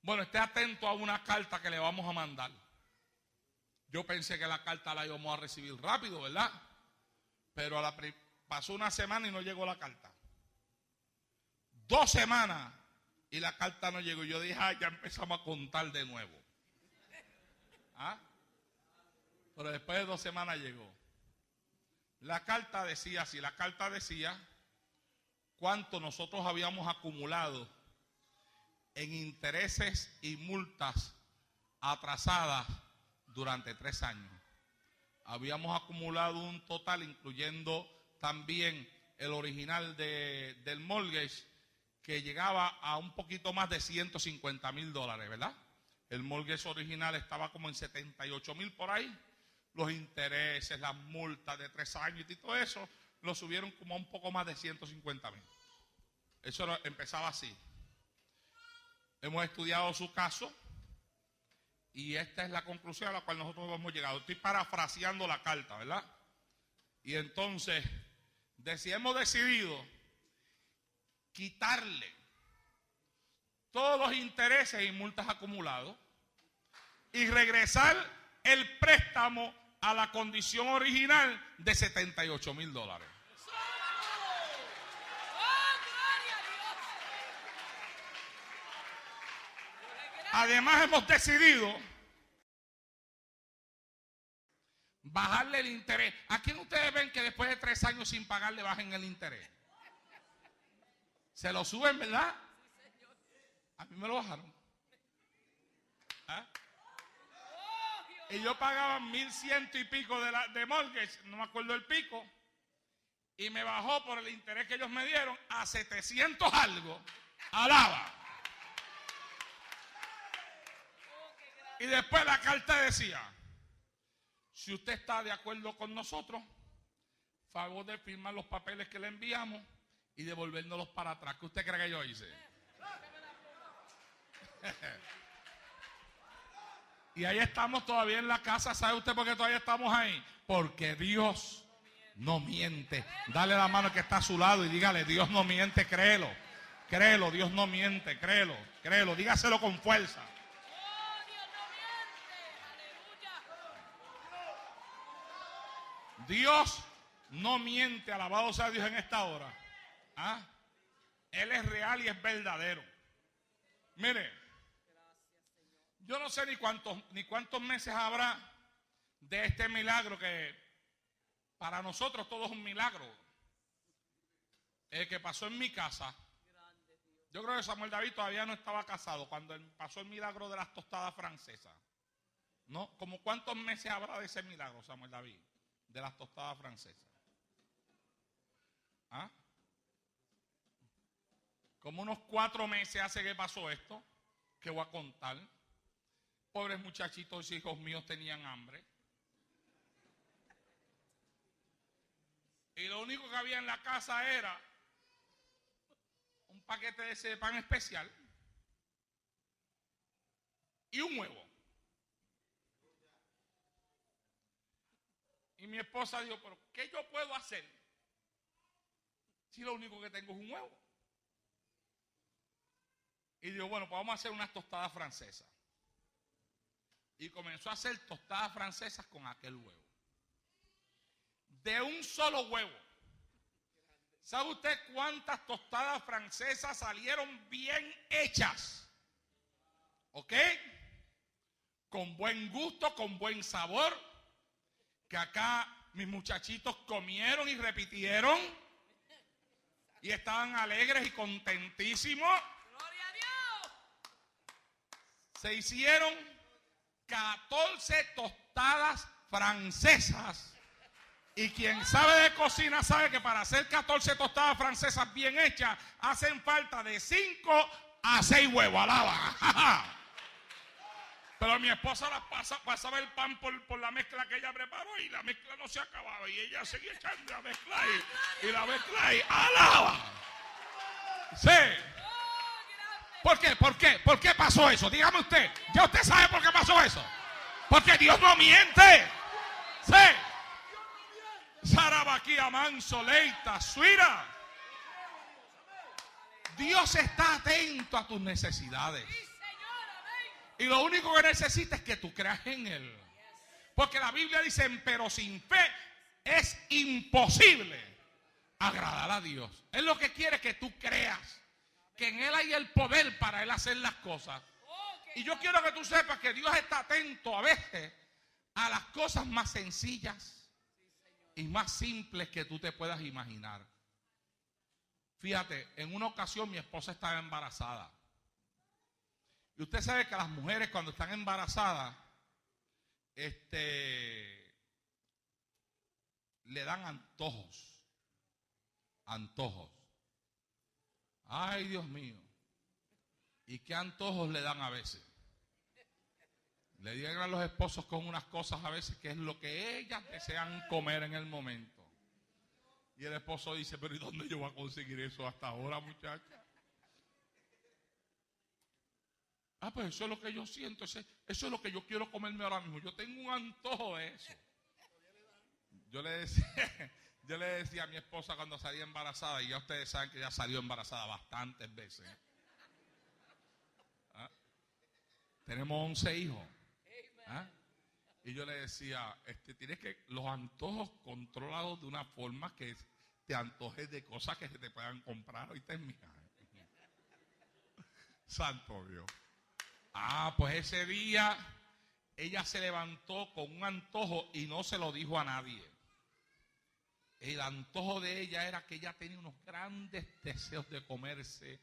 bueno, esté atento a una carta que le vamos a mandar. Yo pensé que la carta la íbamos a recibir rápido, ¿verdad? Pero pasó una semana y no llegó la carta. 2 semanas y la carta no llegó. Yo dije, ya empezamos a contar de nuevo. ¿Ah? Pero después de 2 semanas llegó. La carta decía así, la carta decía cuánto nosotros habíamos acumulado en intereses y multas atrasadas durante 3 años. Habíamos acumulado un total, incluyendo también el original del mortgage, que llegaba a un poquito más de $150,000, ¿verdad? El mortgage original estaba como en 78,000 por ahí. Los intereses, las multas de 3 años y todo eso, lo subieron como a un poco más de 150,000. Eso empezaba así. Hemos estudiado su caso y esta es la conclusión a la cual nosotros hemos llegado. Estoy parafraseando la carta, ¿verdad? Y entonces, hemos decidido quitarle todos los intereses y multas acumulados y regresar el préstamo a la condición original de $78,000. ¡Oh, gloria a Dios! Además, hemos decidido bajarle el interés. ¿A quién ustedes ven que después de 3 años sin pagar le bajen el interés? Se lo suben, ¿verdad? A mí me lo bajaron. ¿Ah? ¡Oh, Dios! Y yo pagaba 1,100 y pico de mortgage, no me acuerdo el pico, y me bajó por el interés que ellos me dieron a 700 algo. Alaba. Y después la carta decía: si usted está de acuerdo con nosotros, favor de firmar los papeles que le enviamos y devolvérnoslos para atrás. ¿Qué usted cree que yo hice? Y ahí estamos todavía en la casa. ¿Sabe usted por qué todavía estamos ahí? Porque Dios no miente. Dale la mano que está a su lado y dígale: Dios no miente, créelo. Créelo, Dios no miente, créelo, créelo. Dígaselo con fuerza. ¡Oh, Dios no miente! ¡Aleluya! Dios no miente, alabado sea Dios en esta hora. ¿Ah? Él es real y es verdadero. Mire, yo no sé ni cuántos meses habrá de este milagro, que para nosotros todo es un milagro. El que pasó en mi casa. Yo creo que Samuel David todavía no estaba casado cuando pasó el milagro de las tostadas francesas. ¿No? ¿Cómo cuántos meses habrá de ese milagro, Samuel David? De las tostadas francesas. ¿Ah? Como unos 4 meses hace que pasó esto, que voy a contar. Pobres muchachitos, hijos míos tenían hambre. Y lo único que había en la casa era un paquete de ese pan especial y un huevo. Y mi esposa dijo: ¿pero qué yo puedo hacer si lo único que tengo es un huevo? Y dijo: bueno, pues vamos a hacer unas tostadas francesas. Y comenzó a hacer tostadas francesas con aquel huevo. De un solo huevo. ¿Sabe usted cuántas tostadas francesas salieron bien hechas? ¿Ok? Con buen gusto, con buen sabor. Que acá mis muchachitos comieron y repitieron. Y estaban alegres y contentísimos. ¡Gloria a Dios! Se hicieron 14 tostadas francesas. Y quien sabe de cocina sabe que para hacer 14 tostadas francesas bien hechas hacen falta de 5 a 6 huevos. Alaba. Pero mi esposa pasaba el pan por la mezcla que ella preparó y la mezcla no se acababa. Y ella seguía echando la mezcla ahí. Y la mezcla ahí. ¡Alaba! Sí. ¿Por qué? ¿Por qué? ¿Por qué pasó eso? Dígame usted. Ya usted sabe por qué pasó eso. Porque Dios no miente. Sí. Sarabaquía manso, leita, suira. Dios está atento a tus necesidades. ¡Sí, Señor! ¡Amén! Y lo único que necesitas es que tú creas en Él. Porque la Biblia dice: pero sin fe es imposible agradar a Dios. Él lo que quiere es que tú creas que en Él hay el poder para Él hacer las cosas. Y yo quiero que tú sepas que Dios está atento a veces a las cosas más sencillas y más simples que tú te puedas imaginar. Fíjate, en una ocasión mi esposa estaba embarazada. Y usted sabe que las mujeres cuando están embarazadas, le dan antojos. Antojos. Ay, Dios mío. ¿Y qué antojos le dan a veces? Le llegan a los esposos con unas cosas a veces que es lo que ellas desean comer en el momento. Y el esposo dice: pero ¿y dónde yo voy a conseguir eso hasta ahora, muchacha? Ah, pues eso es lo que yo siento, eso es lo que yo quiero comerme ahora mismo. Yo tengo un antojo de eso. Yo le decía a mi esposa cuando salía embarazada, y ya ustedes saben que ya salió embarazada bastantes veces. ¿Ah? Tenemos 11 hijos. ¿Ah? Y yo le decía, tienes que los antojos controlados de una forma que te antojes de cosas que se te puedan comprar. Ahorita es mía. Santo Dios. Pues ese día ella se levantó con un antojo y no se lo dijo a nadie. El antojo de ella era que ella tenía unos grandes deseos de comerse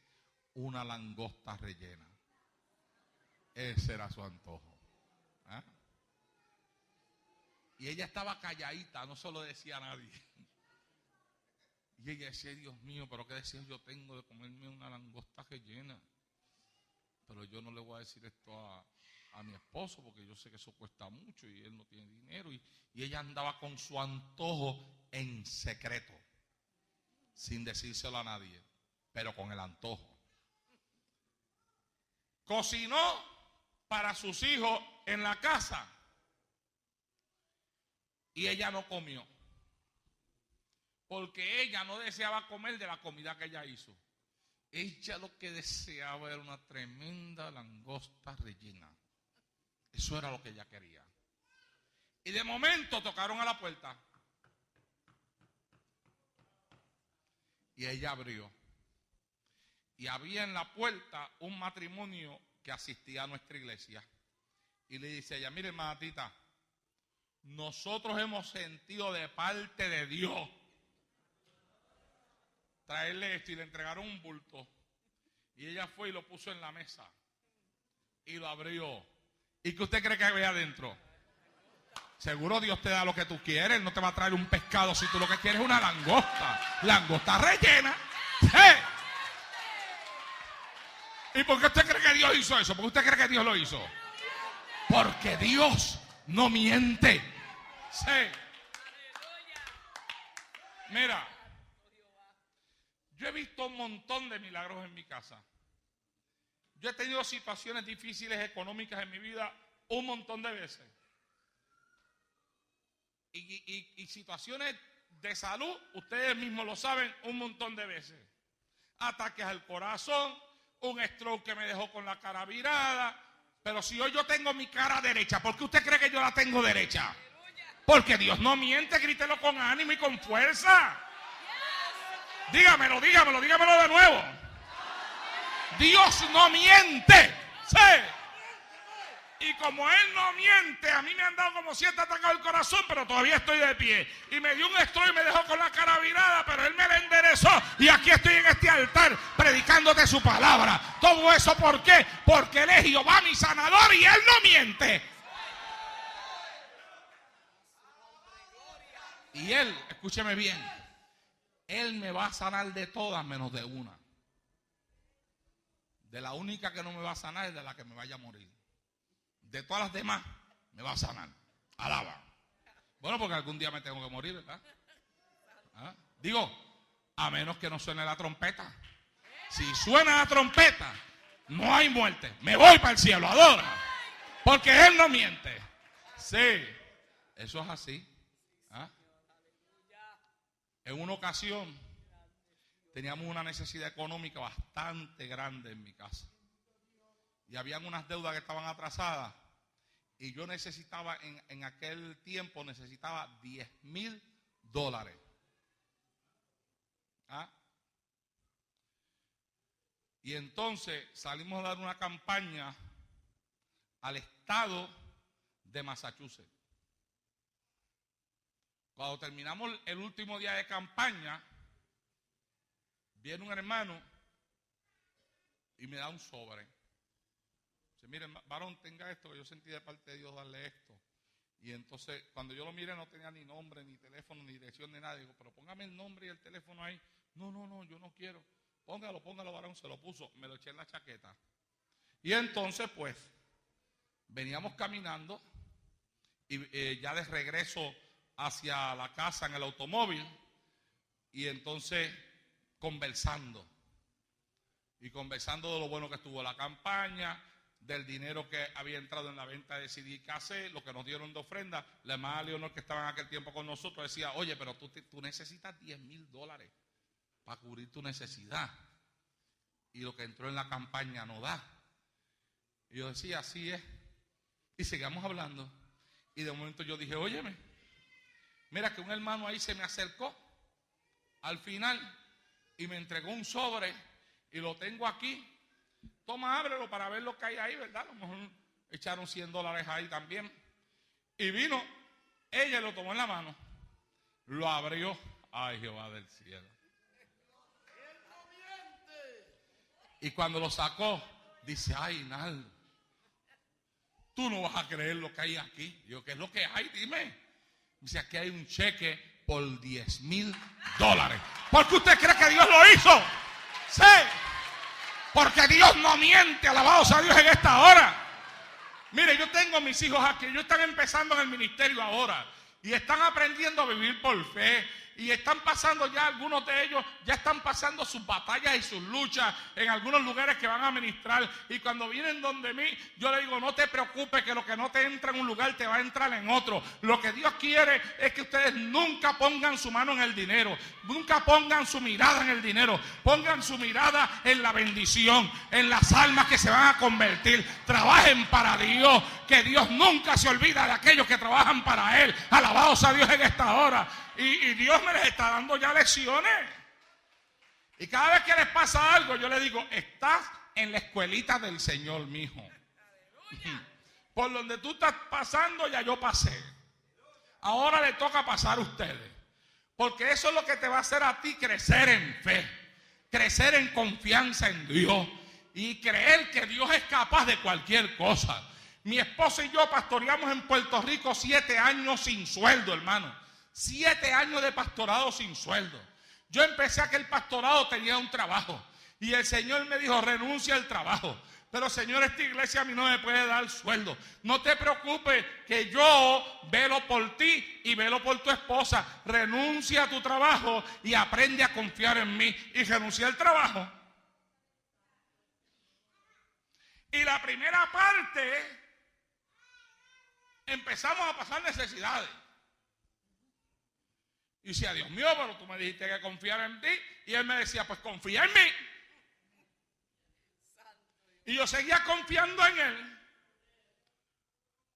una langosta rellena. Ese era su antojo. ¿Ah? Y ella estaba calladita, no se lo decía a nadie. Y ella decía, Dios mío, pero qué deseos yo tengo de comerme una langosta rellena. Pero yo no le voy a decir esto a mi esposo porque yo sé que eso cuesta mucho y él no tiene dinero. Y ella andaba con su antojo en secreto, sin decírselo a nadie, pero con el antojo. Cocinó para sus hijos en la casa y ella no comió, porque ella no deseaba comer de la comida que ella hizo. Ella lo que deseaba era una tremenda langosta rellena. Eso era lo que ella quería. Y de momento tocaron a la puerta. Y ella abrió. Y había en la puerta un matrimonio que asistía a nuestra iglesia. Y le dice a ella, mire, hermana Tita, nosotros hemos sentido de parte de Dios traerle esto, y le entregaron un bulto. Y ella fue y lo puso en la mesa. Y lo abrió. ¿Y qué usted cree que había adentro? Seguro Dios te da lo que tú quieres. Él no te va a traer un pescado si tú lo que quieres es una langosta. Langosta rellena. ¡Sí! ¿Y por qué usted cree que Dios hizo eso? ¿Por qué usted cree que Dios lo hizo? Porque Dios no miente. Sí. Mira, yo he visto un montón de milagros en mi casa. Yo he tenido situaciones difíciles económicas en mi vida un montón de veces. Y situaciones de salud, ustedes mismos lo saben, un montón de veces. Ataques al corazón, un stroke que me dejó con la cara virada. Pero si hoy yo tengo mi cara derecha, ¿por qué usted cree que yo la tengo derecha? Porque Dios no miente, grítelo con ánimo y con fuerza. Dígamelo de nuevo. Dios no miente. Sí. Y como Él no miente, a mí me han dado como 7 ataques al corazón, pero todavía estoy de pie. Y me dio un stroke y me dejó con la cara virada, pero Él me la enderezó. Y aquí estoy en este altar predicándote su palabra. Todo eso, ¿por qué? Porque Él es Jehová mi sanador y Él no miente. Y Él, escúcheme bien, Él me va a sanar de todas menos de una. De la única que no me va a sanar es de la que me vaya a morir. De todas las demás me va a sanar. Alaba. Bueno, porque algún día me tengo que morir, ¿verdad? ¿Ah? Digo, a menos que no suene la trompeta. Si suena la trompeta, no hay muerte. Me voy para el cielo, adora. Porque Él no miente. Sí, eso es así. ¿Ah? En una ocasión teníamos una necesidad económica bastante grande en mi casa. Y habían unas deudas que estaban atrasadas. Y yo necesitaba, en aquel tiempo, necesitaba $10,000. ¿Ah? Y entonces salimos a dar una campaña al estado de Massachusetts. Cuando terminamos el último día de campaña, viene un hermano y me da un sobre. Dice, miren, varón, tenga esto, que yo sentí de parte de Dios darle esto. Y entonces, cuando yo lo miré, no tenía ni nombre, ni teléfono, ni dirección, ni nada. Digo, pero póngame el nombre y el teléfono ahí. No, yo no quiero. Póngalo, varón. Se lo puso, me lo eché en la chaqueta. Y entonces, pues, veníamos caminando y ya de regreso hacia la casa en el automóvil. Y entonces, conversando. Y conversando de lo bueno que estuvo la campaña, del dinero que había entrado en la venta de CD y cassette, lo que nos dieron de ofrenda. La hermana Leonor, que estaba en aquel tiempo con nosotros, decía, oye, pero tú necesitas $10,000 para cubrir tu necesidad. Y lo que entró en la campaña no da. Y yo decía, así es. Y seguimos hablando. Y de momento yo dije, óyeme, mira que un hermano ahí se me acercó al final y me entregó un sobre y lo tengo aquí. Toma, ábrelo para ver lo que hay ahí, ¿verdad? A lo mejor echaron $100 ahí también. Y vino, ella lo tomó en la mano, lo abrió. Ay, Jehová del cielo. Y cuando lo sacó, dice, ay, Naldo, tú no vas a creer lo que hay aquí. Yo, ¿qué es lo que hay? Dime. Dice, aquí hay un cheque por $10,000. ¿Por qué usted cree que Dios lo hizo? Sí. Porque Dios no miente. Alabado sea Dios en esta hora. Mire, yo tengo mis hijos aquí. Ellos están empezando en el ministerio ahora. Y están aprendiendo a vivir por fe. Y están pasando ya, algunos de ellos ya están pasando sus batallas y sus luchas en algunos lugares que van a ministrar. Y cuando vienen donde mí, yo le digo, no te preocupes, que lo que no te entra en un lugar te va a entrar en otro. Lo que Dios quiere es que ustedes nunca pongan su mano en el dinero, nunca pongan su mirada en el dinero, pongan su mirada en la bendición, en las almas que se van a convertir. Trabajen para Dios, que Dios nunca se olvida de aquellos que trabajan para Él. Alabado sea Dios en esta hora. Y Dios me les está dando ya lecciones. Y cada vez que les pasa algo, yo les digo, estás en la escuelita del Señor, mijo. Por donde tú estás pasando, ya yo pasé. Ahora le toca pasar a ustedes. Porque eso es lo que te va a hacer a ti crecer en fe, crecer en confianza en Dios y creer que Dios es capaz de cualquier cosa. Mi esposa y yo pastoreamos en Puerto Rico 7 años sin sueldo, hermano. 7 años de pastorado sin sueldo. Yo empecé a que el pastorado tenía un trabajo y el Señor me dijo, renuncia al trabajo. Pero Señor, esta iglesia a mí no me puede dar sueldo. No te preocupes, que yo velo por ti y velo por tu esposa. Renuncia a tu trabajo y aprende a confiar en mí. Y renuncié al trabajo. Y la primera parte empezamos a pasar necesidades. Y decía, Dios mío, pero tú me dijiste que confiara en ti. Y él me decía, pues confía en mí. Y yo seguía confiando en él.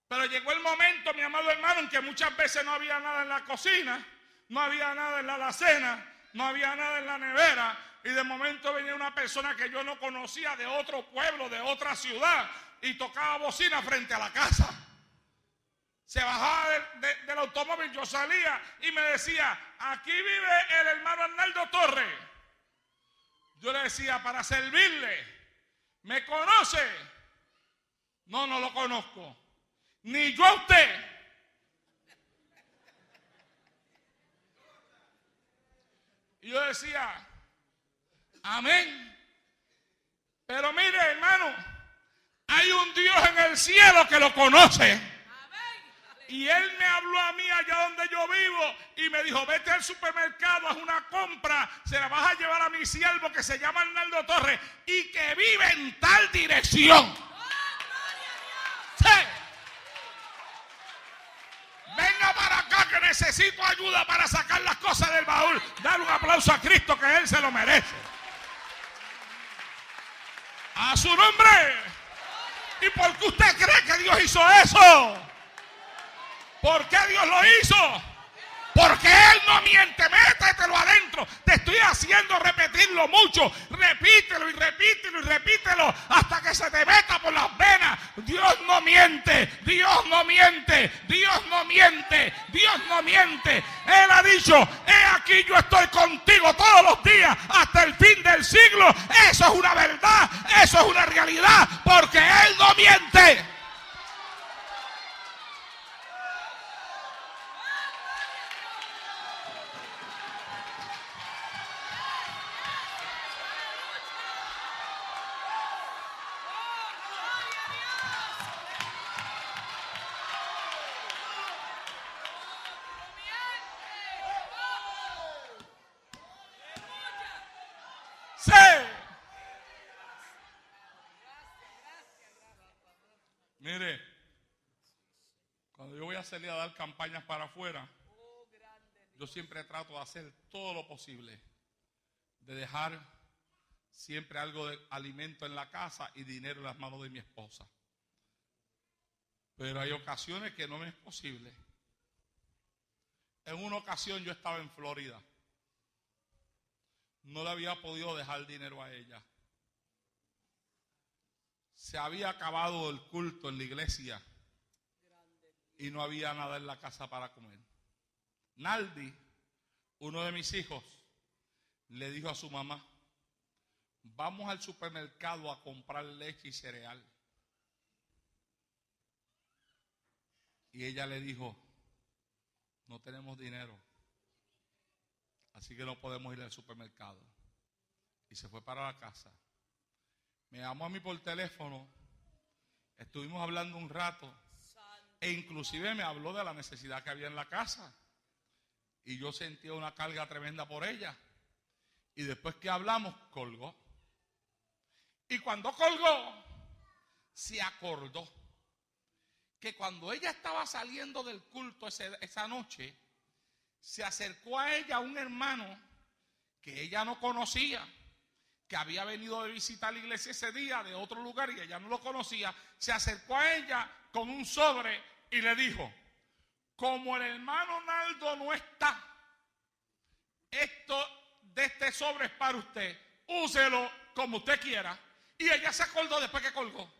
Pero llegó el momento, mi amado hermano, en que muchas veces no había nada en la cocina, no había nada en la alacena, no había nada en la nevera. Y de momento venía una persona que yo no conocía, de otro pueblo, de otra ciudad, y tocaba bocina frente a la casa. Se bajaba del automóvil, yo salía y me decía, aquí vive el hermano Arnaldo Torres. Yo le decía, para servirle. ¿Me conoce? No, no lo conozco. Ni yo a usted. Y yo decía, amén. Pero mire, hermano, hay un Dios en el cielo que lo conoce. Y él me habló a mí allá donde yo vivo y me dijo, vete al supermercado, haz una compra, se la vas a llevar a mi siervo que se llama Arnaldo Torres y que vive en tal dirección. Sí. Venga para acá que necesito ayuda para sacar las cosas del baúl. Dale un aplauso a Cristo, que Él se lo merece. A su nombre. ¿Y por qué usted cree que Dios hizo eso? ¿Por qué Dios lo hizo? Porque Él no miente. Métetelo adentro. Te estoy haciendo repetirlo mucho. Repítelo y repítelo y repítelo hasta que se te meta por las venas. Dios no miente. Dios no miente. Dios no miente. Dios no miente. Él ha dicho, he aquí yo estoy contigo todos los días hasta el fin del siglo. Eso es una verdad. Eso es una realidad. Porque Él no miente. Sí. Mire, cuando yo voy a salir a dar campañas para afuera, yo siempre trato de hacer todo lo posible, de dejar siempre algo de alimento en la casa y dinero en las manos de mi esposa. Pero hay ocasiones que no me es posible. En una ocasión yo estaba en Florida. No le había podido dejar dinero a ella. Se había acabado el culto en la iglesia y no había nada en la casa para comer. Naldi, uno de mis hijos, le dijo a su mamá: vamos al supermercado a comprar leche y cereal. Y ella le dijo: no tenemos dinero, así que no podemos ir al supermercado. Y se fue para la casa. Me llamó a mí por teléfono, estuvimos hablando un rato, e inclusive me habló de la necesidad que había en la casa. Y yo sentía una carga tremenda por ella. Y después que hablamos, colgó. Y cuando colgó, se acordó que cuando ella estaba saliendo del culto esa noche, se acercó a ella un hermano que ella no conocía, que había venido de visitar la iglesia ese día de otro lugar y ella no lo conocía. Se acercó a ella con un sobre y le dijo: como el hermano Naldo no está, esto de este sobre es para usted, úselo como usted quiera. Y ella se acordó después que colgó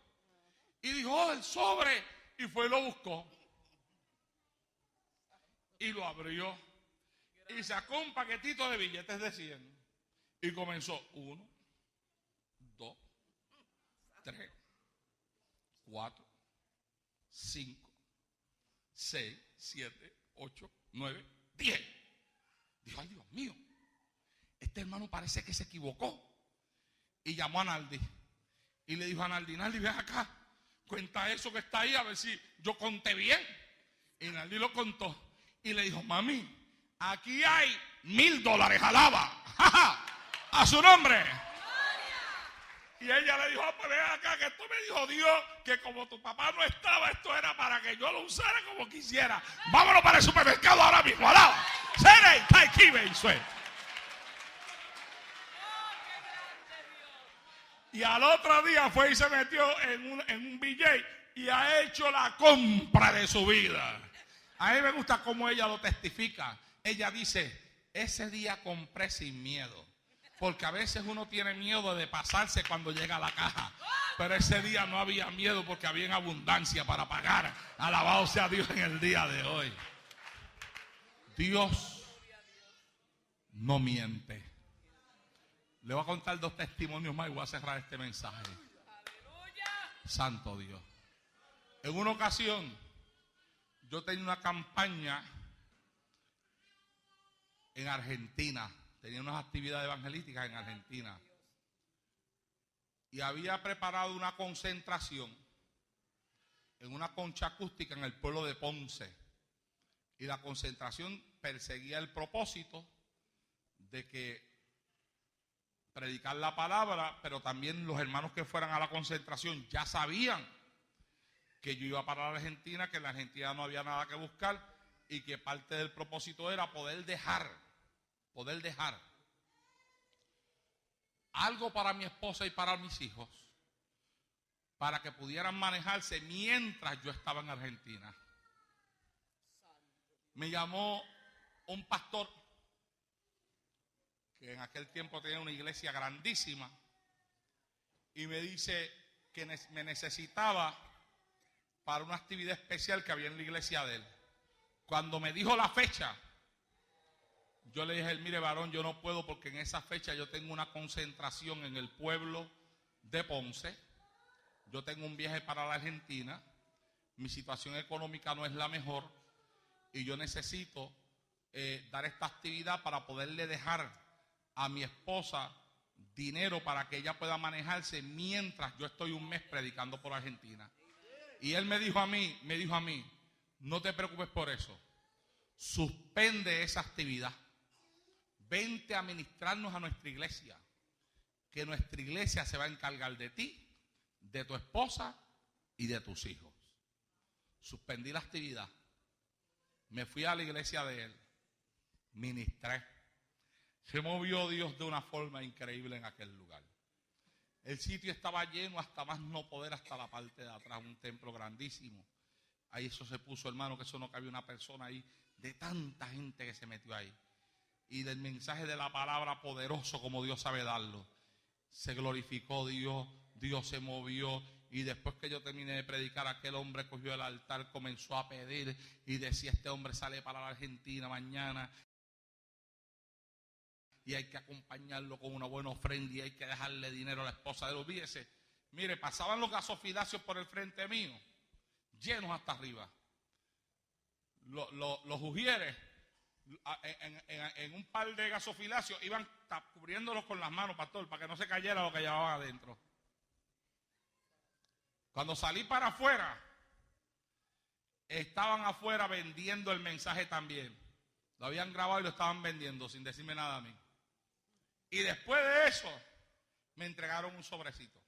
y dijo: oh, el sobre. Y fue y lo buscó y lo abrió y sacó un paquetito de billetes de 100 y comenzó: 1, 2, 3, 4, 5, 6, 7, 8, 9, 10. Dijo: ay, Dios mío, este hermano parece que se equivocó. Y llamó a Naldi y le dijo a Naldi: Naldi, ven acá, cuenta eso que está ahí, a ver si yo conté bien. Y Naldi lo contó y le dijo: mami, aquí hay $1000, alaba a su nombre. Y ella le dijo: pues ven acá, que esto me dijo Dios, que como tu papá no estaba, esto era para que yo lo usara como quisiera. Vámonos para el supermercado ahora mismo, alaba. Seré Taikibe y Sue. Y al otro día fue y se metió en un BJ y ha hecho la compra de su vida. A mí me gusta cómo ella lo testifica. Ella dice: ese día compré sin miedo. Porque a veces uno tiene miedo de pasarse cuando llega a la caja. Pero ese día no había miedo porque había en abundancia para pagar. Alabado sea Dios en el día de hoy. Dios no miente. Le voy a contar 2 testimonios más y voy a cerrar este mensaje. Santo Dios. En una ocasión, yo tenía una campaña en Argentina. Tenía unas actividades evangelísticas en Argentina. Y había preparado una concentración en una concha acústica en el pueblo de Ponce. Y la concentración perseguía el propósito de que predicar la palabra, pero también los hermanos que fueran a la concentración ya sabían que yo iba para la Argentina, que en la Argentina no había nada que buscar y que parte del propósito era poder dejar algo para mi esposa y para mis hijos, para que pudieran manejarse mientras yo estaba en Argentina. Me llamó un pastor que en aquel tiempo tenía una iglesia grandísima y me dice que me necesitaba para una actividad especial que había en la iglesia de él. Cuando me dijo la fecha, yo le dije: mire, varón, yo no puedo porque en esa fecha yo tengo una concentración en el pueblo de Ponce. Yo tengo un viaje para la Argentina. Mi situación económica no es la mejor y yo necesito dar esta actividad para poderle dejar a mi esposa dinero para que ella pueda manejarse mientras yo estoy un mes predicando por Argentina. Y él me dijo a mí, no te preocupes por eso. Suspende esa actividad. Vente a ministrarnos a nuestra iglesia, que nuestra iglesia se va a encargar de ti, de tu esposa y de tus hijos. Suspendí la actividad. Me fui a la iglesia de él. Ministré. Se movió Dios de una forma increíble en aquel lugar. El sitio estaba lleno hasta más no poder, hasta la parte de atrás, un templo grandísimo. Ahí eso se puso, hermano, que eso no cabía una persona ahí, de tanta gente que se metió ahí. Y del mensaje de la palabra poderoso como Dios sabe darlo. Se glorificó Dios, Dios se movió. Y después que yo terminé de predicar, aquel hombre cogió el altar, comenzó a pedir y decía: este hombre sale para la Argentina mañana y hay que acompañarlo con una buena ofrenda y hay que dejarle dinero a la esposa de él. Olvídese, mire, pasaban los gasofilacios por el frente mío, llenos hasta arriba. Los ujieres en un par de gasofilacios iban cubriéndolos con las manos, pastor, para que no se cayera lo que llevaban adentro. Cuando salí para afuera, estaban afuera vendiendo el mensaje también. Lo habían grabado y lo estaban vendiendo sin decirme nada a mí. Y después de eso, me entregaron un sobrecito.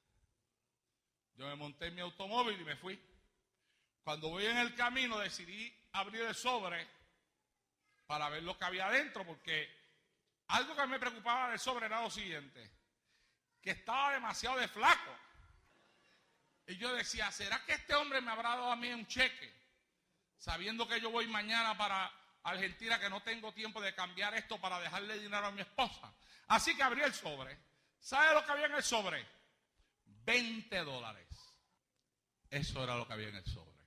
Yo me monté en mi automóvil y me fui. Cuando voy en el camino, decidí abrir el sobre para ver lo que había adentro, porque algo que me preocupaba del sobre era lo siguiente: que estaba demasiado de flaco. Y yo decía, ¿será que este hombre me habrá dado a mí un cheque? Sabiendo que yo voy mañana para Argentina, que no tengo tiempo de cambiar esto para dejarle dinero a mi esposa. Así que abrí el sobre. ¿Sabe lo que había en el sobre? $20. Eso era lo que había en el sobre.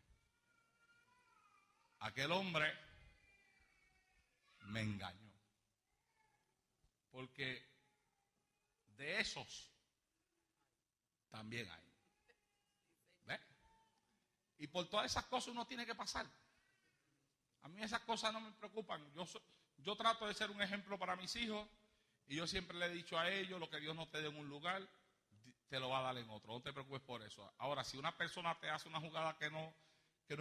Aquel hombre me engañó. Porque de esos también hay. ¿Ve? Y por todas esas cosas uno tiene que pasar. A mí esas cosas no me preocupan. Yo trato de ser un ejemplo para mis hijos. Y yo siempre le he dicho a ellos: lo que Dios no te dé en un lugar, te lo va a dar en otro. No te preocupes por eso. Ahora, si una persona te hace una jugada que no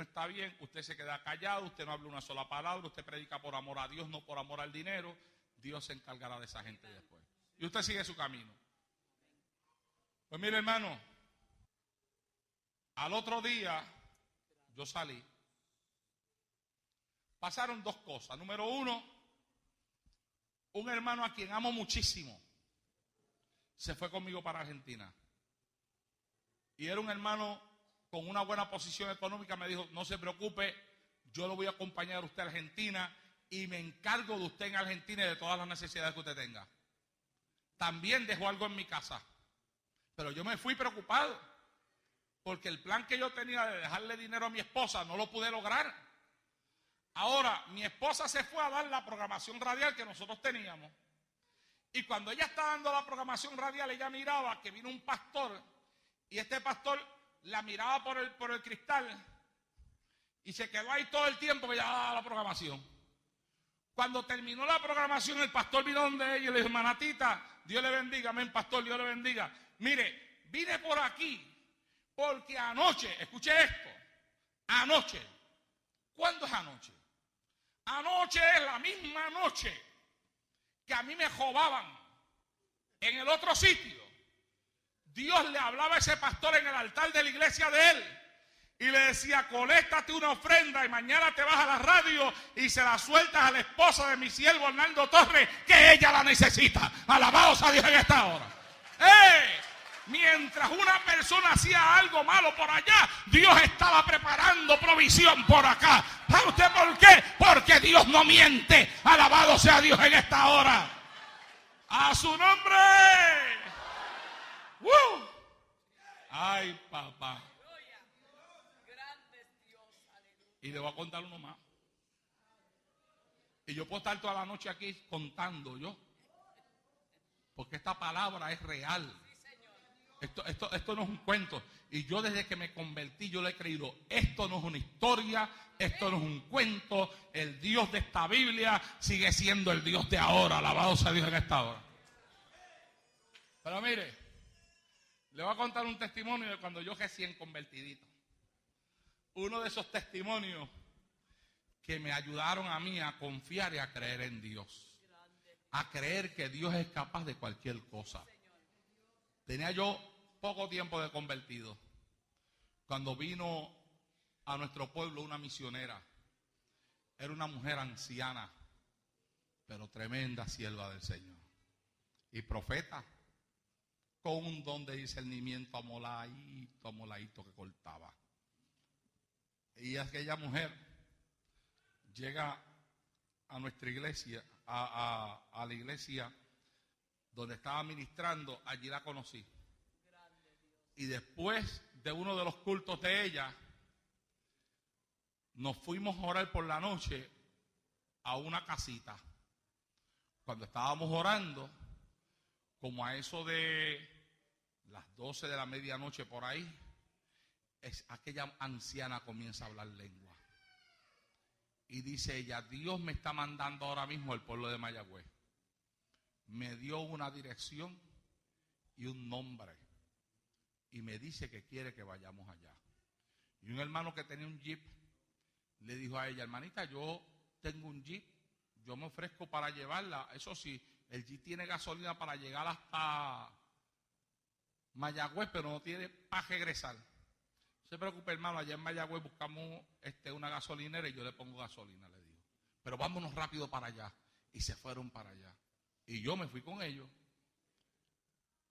está bien, usted se queda callado, usted no habla una sola palabra, usted predica por amor a Dios, no por amor al dinero. Dios se encargará de esa gente después. Y usted sigue su camino. Pues mire, hermano, al otro día yo salí. Pasaron dos cosas. Número uno, un hermano a quien amo muchísimo se fue conmigo para Argentina. Y era un hermano con una buena posición económica. Me dijo: no se preocupe, yo lo voy a acompañar a usted a Argentina y me encargo de usted en Argentina y de todas las necesidades que usted tenga. También dejó algo en mi casa. Pero yo me fui preocupado, porque el plan que yo tenía de dejarle dinero a mi esposa no lo pude lograr. Ahora, mi esposa se fue a dar la programación radial que nosotros teníamos. Y cuando ella estaba dando la programación radial, ella miraba que vino un pastor. Y este pastor la miraba por el cristal. Y se quedó ahí todo el tiempo que ella daba la programación. Cuando terminó la programación, el pastor vino donde ella y le dijo: hermanatita, Dios le bendiga. Amén, pastor, Dios le bendiga. Mire, vine por aquí porque anoche, escuche esto, anoche. ¿Cuándo es anoche? Anoche es la misma noche que a mí me jobaban en el otro sitio. Dios le hablaba a ese pastor en el altar de la iglesia de él y le decía: coléctate una ofrenda y mañana te vas a la radio y se la sueltas a la esposa de mi siervo Arnaldo Torres, que ella la necesita. Alabados a Dios en esta hora. Mientras una persona hacía algo malo por allá, Dios estaba preparando provisión por acá. ¿Sabe usted por qué? Porque Dios no miente. Alabado sea Dios en esta hora. ¡A su nombre! ¡Ay, papá! Y le voy a contar uno más. Y yo puedo estar toda la noche aquí contando yo, porque esta palabra es real. Esto no es un cuento. Y yo desde que me convertí, yo le he creído: esto no es una historia, esto no es un cuento. El Dios de esta Biblia sigue siendo el Dios de ahora. Alabado sea Dios en esta hora. Pero mire, le voy a contar un testimonio de cuando yo recién convertidito. Uno de esos testimonios que me ayudaron a mí a confiar y a creer en Dios. A creer que Dios es capaz de cualquier cosa. Tenía yo poco tiempo de convertido cuando vino a nuestro pueblo una misionera. Era una mujer anciana, pero tremenda sierva del Señor. Y profeta, con un don de discernimiento amoladito que cortaba. Y aquella mujer llega a nuestra iglesia, a la iglesia donde estaba ministrando. Allí la conocí. Y después de uno de los cultos de ella, nos fuimos a orar por la noche a una casita. Cuando estábamos orando, como a eso de las 12 de la medianoche por ahí, aquella anciana comienza a hablar lengua. Y dice ella: Dios me está mandando ahora mismo al pueblo de Mayagüez. Me dio una dirección y un nombre. Y me dice que quiere que vayamos allá. Y un hermano que tenía un jeep le dijo a ella: hermanita, yo tengo un jeep, yo me ofrezco para llevarla. Eso sí, el jeep tiene gasolina para llegar hasta Mayagüez, pero no tiene para regresar. No se preocupe, hermano, allá en Mayagüez buscamos una gasolinera y yo le pongo gasolina, le digo. Pero vámonos rápido para allá. Y se fueron para allá. Y yo me fui con ellos.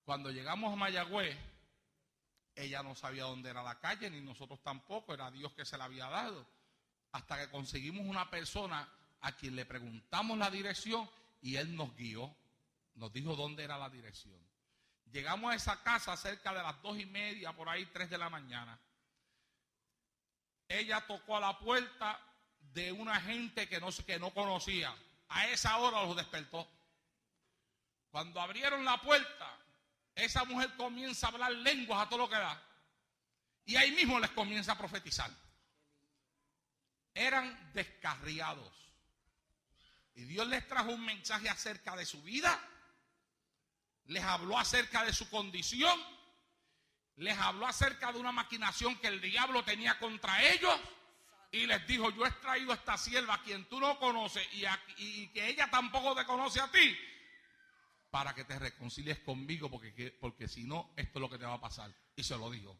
Cuando llegamos a Mayagüez, ella no sabía dónde era la calle, ni nosotros tampoco, era Dios que se la había dado. Hasta que conseguimos una persona a quien le preguntamos la dirección y él nos guió, nos dijo dónde era la dirección. Llegamos a esa casa cerca de las 2:30, por ahí 3 de la mañana. Ella tocó a la puerta de una gente que no conocía. A esa hora los despertó. Cuando abrieron la puerta, esa mujer comienza a hablar lenguas a todo lo que da. Y ahí mismo les comienza a profetizar. Eran descarriados. Y Dios les trajo un mensaje acerca de su vida. Les habló acerca de su condición. Les habló acerca de una maquinación que el diablo tenía contra ellos. Y les dijo: yo he traído a esta sierva a quien tú no conoces y que ella tampoco te conoce a ti, para que te reconcilies conmigo, porque si no, esto es lo que te va a pasar. Y se lo dijo.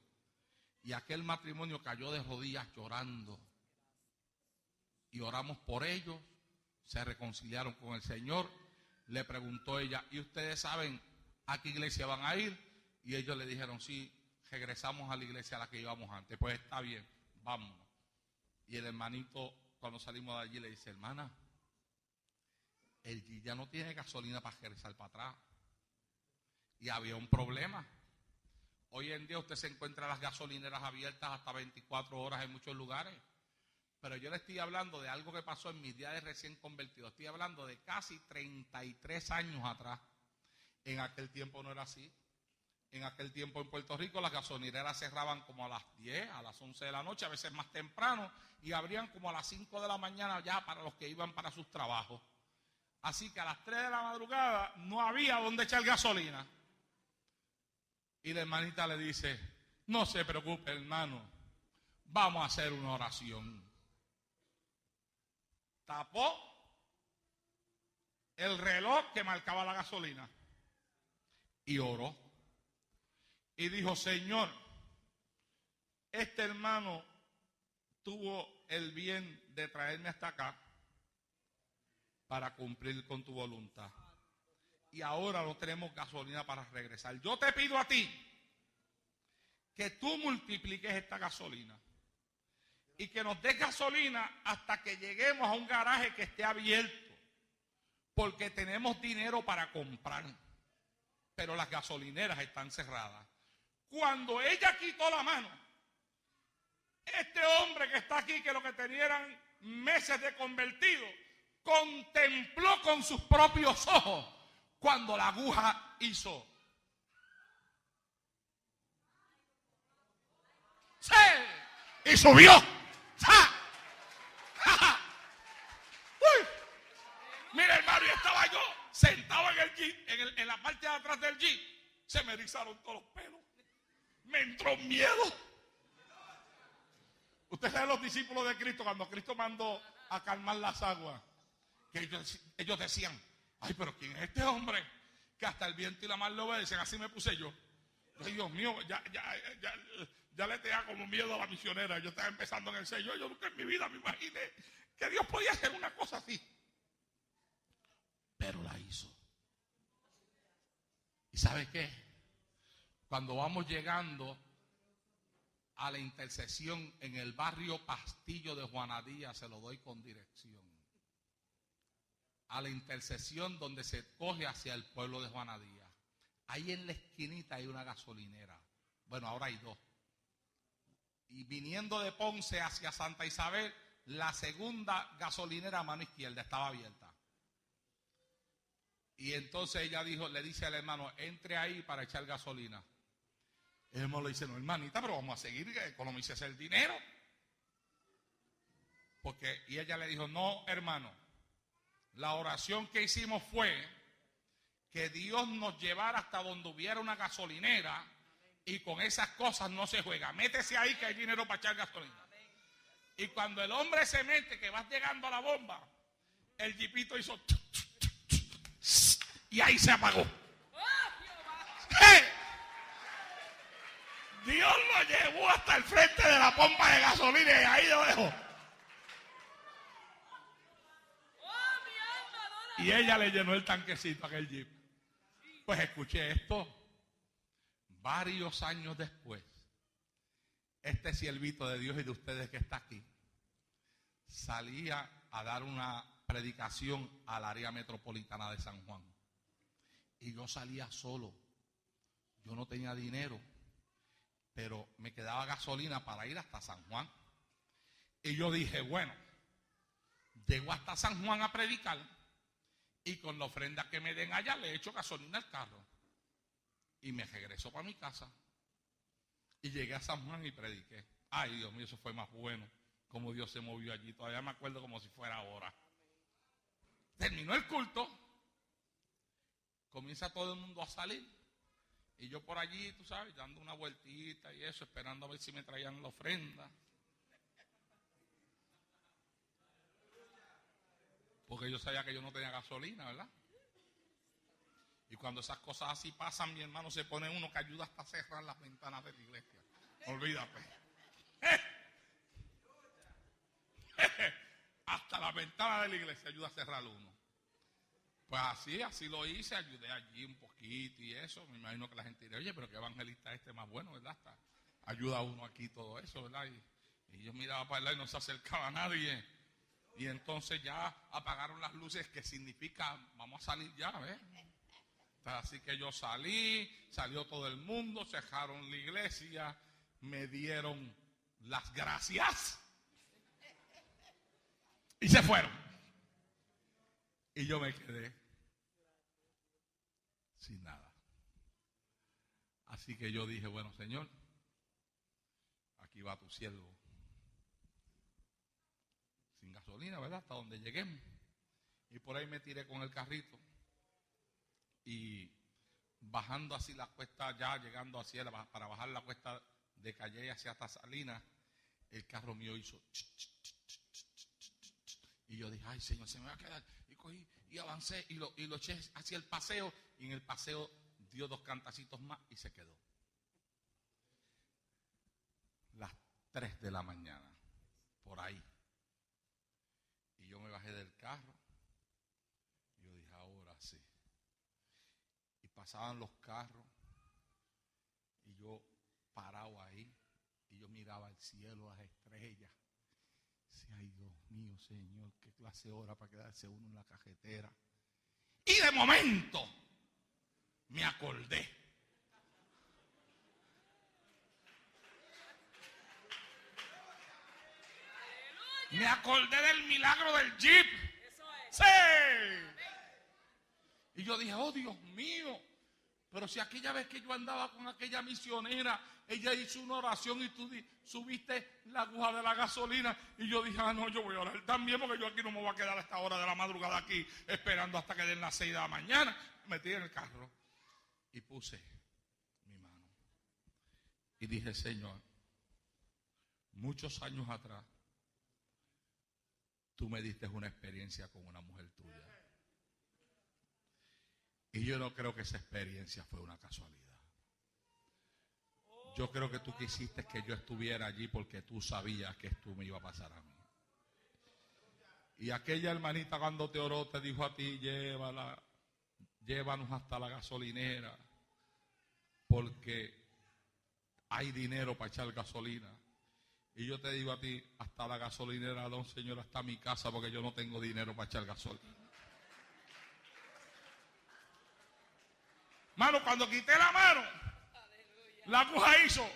Y aquel matrimonio cayó de rodillas llorando. Y oramos por ellos. Se reconciliaron con el Señor. Le preguntó ella: ¿y ustedes saben a qué iglesia van a ir? Y ellos le dijeron: sí, regresamos a la iglesia a la que íbamos antes. Pues está bien, vámonos. Y el hermanito, cuando salimos de allí, le dice: hermana, el Jeep ya no tiene gasolina para regresar para atrás. Y había un problema. Hoy en día usted se encuentra las gasolineras abiertas hasta 24 horas en muchos lugares. Pero yo le estoy hablando de algo que pasó en mis días de recién convertido. Estoy hablando de casi 33 años atrás. En aquel tiempo no era así. En aquel tiempo en Puerto Rico las gasolineras cerraban como a las 10, a las 11 de la noche, a veces más temprano, y abrían como a las 5 de la mañana ya para los que iban para sus trabajos. Así que a las 3 de la madrugada no había donde echar gasolina. Y la hermanita le dice: no se preocupe, hermano, vamos a hacer una oración. Tapó el reloj que marcaba la gasolina y oró. Y dijo: Señor, este hermano tuvo el bien de traerme hasta acá para cumplir con tu voluntad. Y ahora no tenemos gasolina para regresar. Yo te pido a ti que tú multipliques esta gasolina y que nos des gasolina hasta que lleguemos a un garaje que esté abierto, porque tenemos dinero para comprar, pero las gasolineras están cerradas. Cuando ella quitó la mano, este hombre que está aquí, que lo que tenía eran meses de convertido, contempló con sus propios ojos cuando la aguja hizo. ¡Sí! Y subió. ¡Ja! ¡Ja, ja! ¡Uy! Mira, hermano, y estaba yo sentado en el jeep, en la parte de atrás del jeep. Se me erizaron todos los pelos. Me entró miedo. Ustedes saben los discípulos de Cristo, cuando Cristo mandó a calmar las aguas, que ellos decían: ay, pero ¿quién es este hombre? Que hasta el viento y la mar lo obedecen. Así me puse yo. Ay, Dios mío, ya le tenía como miedo a la misionera. Yo estaba empezando en el sello. Yo nunca en mi vida me imaginé que Dios podía hacer una cosa así. Pero la hizo. ¿Y sabe qué? Cuando vamos llegando a la intersección en el barrio Pastillo de Juana Díaz, se lo doy con dirección. A la intersección donde se coge hacia el pueblo de Juana Díaz. Ahí en la esquinita hay una gasolinera. Bueno, ahora hay dos. Y viniendo de Ponce hacia Santa Isabel, la segunda gasolinera a mano izquierda estaba abierta. Y entonces ella le dice al hermano, entre ahí para echar gasolina. El hermano le dice, no, hermanita, pero vamos a seguir, que economices el dinero. Y ella le dijo, no, hermano, la oración que hicimos fue que Dios nos llevara hasta donde hubiera una gasolinera y con esas cosas no se juega. Métese ahí que hay dinero para echar gasolina. Y cuando el hombre se mete, que vas llegando a la bomba, el jipito hizo y ahí se apagó. ¡Hey! Dios lo llevó hasta el frente de la pompa de gasolina y ahí lo dejó. Y ella le llenó el tanquecito a aquel jeep. Pues escuché esto. Varios años después, este siervito de Dios y de ustedes que está aquí, salía a dar una predicación al área metropolitana de San Juan. Y yo salía solo. Yo no tenía dinero, pero me quedaba gasolina para ir hasta San Juan. Y yo dije, bueno, llego hasta San Juan a predicar y con la ofrenda que me den allá le echo gasolina al carro. Y me regreso para mi casa y llegué a San Juan y prediqué. Ay, Dios mío, eso fue más bueno. Como Dios se movió allí. Todavía me acuerdo como si fuera ahora. Terminó el culto. Comienza todo el mundo a salir. Y yo por allí, tú sabes, dando una vueltita y eso, esperando a ver si me traían la ofrenda. Porque yo sabía que yo no tenía gasolina, ¿verdad? Y cuando esas cosas así pasan, mi hermano, se pone uno que ayuda hasta a cerrar las ventanas de la iglesia. Olvídate. Hasta la ventana de la iglesia ayuda a cerrar uno. Pues así lo hice, ayudé allí un poquito y eso. Me imagino que la gente diría, oye, pero qué evangelista más bueno, ¿verdad? Hasta ayuda a uno aquí todo eso, ¿verdad? Y yo miraba para allá y no se acercaba a nadie. Y entonces ya apagaron las luces, que significa, vamos a salir ya, ¿ves? Así que yo salió todo el mundo, cerraron la iglesia, me dieron las gracias y se fueron. Y yo me quedé sin nada. Así que yo dije, bueno, Señor, aquí va tu siervo. Sin gasolina, ¿verdad? Hasta donde lleguemos. Y por ahí me tiré con el carrito. Y bajando así la cuesta, ya llegando hacia para bajar la cuesta de Calle hacia hasta Salinas, el carro mío hizo y yo dije, ay Señor, se me va a quedar. Y cogí y avancé y lo eché hacia el paseo, y en el paseo dio 2 cantacitos más y se quedó. Las 3 de la mañana, por ahí. Y yo me bajé del carro y yo dije, ahora sí. Pasaban los carros y yo parado ahí y yo miraba el cielo, las estrellas. Decía, ay Dios mío, Señor, qué clase de hora para quedarse uno en la cajetera. Y de momento me acordé. Me acordé del milagro del jeep. Sí. Y yo dije, oh Dios mío, pero si aquella vez que yo andaba con aquella misionera, ella hizo una oración y tú subiste la aguja de la gasolina, y yo dije, no, yo voy a orar también, porque yo aquí no me voy a quedar a esta hora de la madrugada aquí esperando hasta que den las 6 de la mañana. Me metí en el carro y puse mi mano y dije, Señor, muchos años atrás tú me diste una experiencia con una mujer tuya. Y yo no creo que esa experiencia fue una casualidad. Yo creo que tú quisiste que yo estuviera allí porque tú sabías que esto me iba a pasar a mí. Y aquella hermanita cuando te oró te dijo a ti, llévanos hasta la gasolinera, porque hay dinero para echar gasolina. Y yo te digo a ti, hasta la gasolinera, don Señor, hasta mi casa, porque yo no tengo dinero para echar gasolina. Mano, cuando quité la mano, la aguja hizo.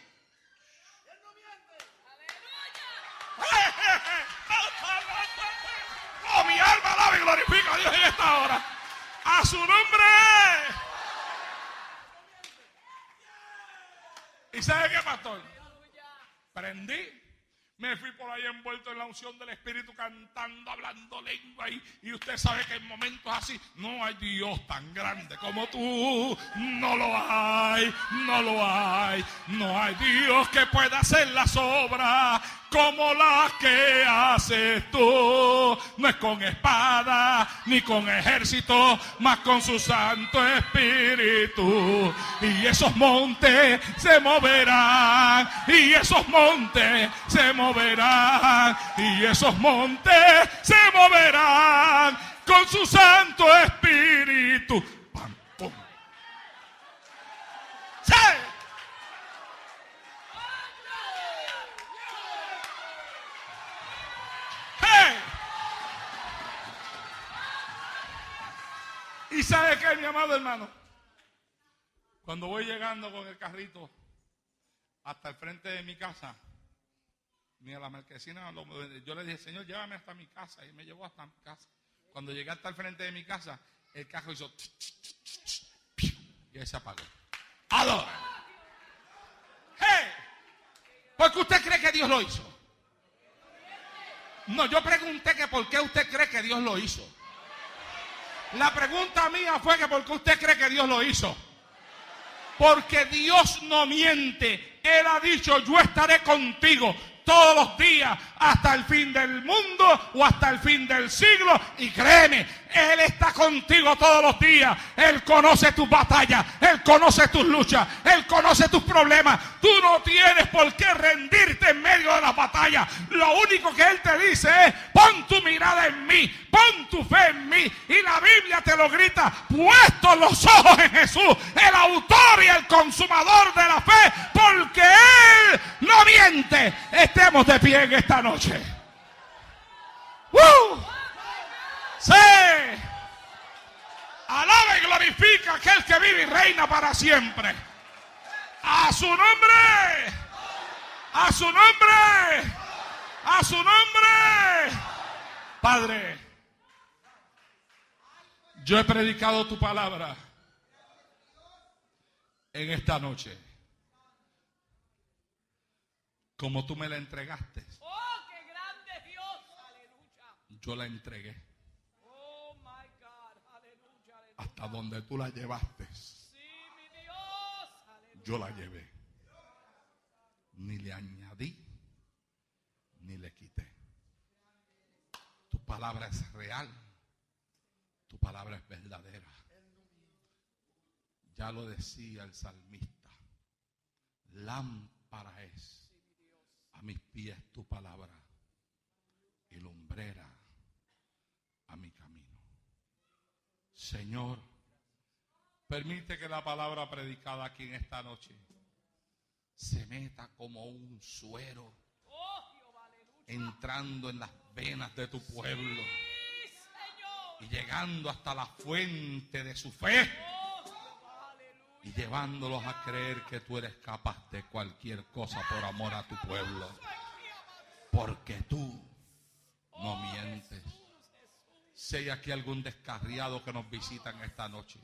Oh, mi alma alaba y glorifica a Dios en esta hora. A su nombre. ¿Y sabe qué, pastor? Prendí. Me fui por ahí envuelto en la unción del Espíritu, cantando, hablando lengua. Y usted sabe que en momentos así no hay Dios tan grande como tú. No lo hay, no lo hay. No hay Dios que pueda hacer las obras como las que haces tú. No es con espada ni con ejército, mas con su Santo Espíritu. Y esos montes se moverán, y esos montes se moverán, y esos montes se moverán con su Santo Espíritu. ¡Pam, pum! ¡Sí! ¿Y sabe qué, mi amado hermano? Cuando voy llegando con el carrito hasta el frente de mi casa, mira, la marquesina, yo le dije, Señor, llévame hasta mi casa. Y me llevó hasta mi casa. Cuando llegué hasta el frente de mi casa, el carro hizo y ahí se apagó. ¡Adora! ¡Hey! ¿Por qué usted cree que Dios lo hizo? No, yo pregunté que por qué usted cree que Dios lo hizo. La pregunta mía fue que por qué usted cree que Dios lo hizo. Porque Dios no miente. Él ha dicho, yo estaré contigo todos los días hasta el fin del mundo o hasta el fin del siglo. Y créeme, Él está contigo todos los días. Él conoce tus batallas, Él conoce tus luchas, Él conoce tus problemas. Tú no tienes por qué rendirte en medio de la batalla. Lo único que Él te dice es, pon tu mirada en mí, pon tu fe en mí. Y la Biblia te lo grita, puestos los ojos en Jesús, el autor y el consumador de la fe, porque Él no miente. Estemos de pie en esta noche. ¡Sí! Alaba y glorifica a aquel que vive y reina para siempre. A su nombre. A su nombre. A su nombre. Padre, yo he predicado tu palabra en esta noche como tú me la entregaste. ¡Oh, qué grande Dios! ¡Aleluya! Yo la entregué. ¡Oh, my God! ¡Aleluya! ¡Aleluya! Hasta donde tú la llevaste, ¡Sí, mi Dios! ¡Aleluya! yo la llevé. Ni le añadí, ni le quité. Tu palabra es real. Tu palabra es verdadera. Ya lo decía el salmista. Lámpara es a mis pies tu palabra y lumbrera a mi camino. Señor, permite que la palabra predicada aquí en esta noche se meta como un suero ¡Oh, Jehová! ¡Aleluya! entrando en las venas de tu pueblo ¡Sí, Señor! y llegando hasta la fuente de su fe ¡Oh, Jehová! ¡Aleluya! y llevándolos a creer que tú eres capaz de cualquier cosa por amor a tu pueblo, porque tú no mientes. Si hay aquí algún descarriado que nos visita en esta noche,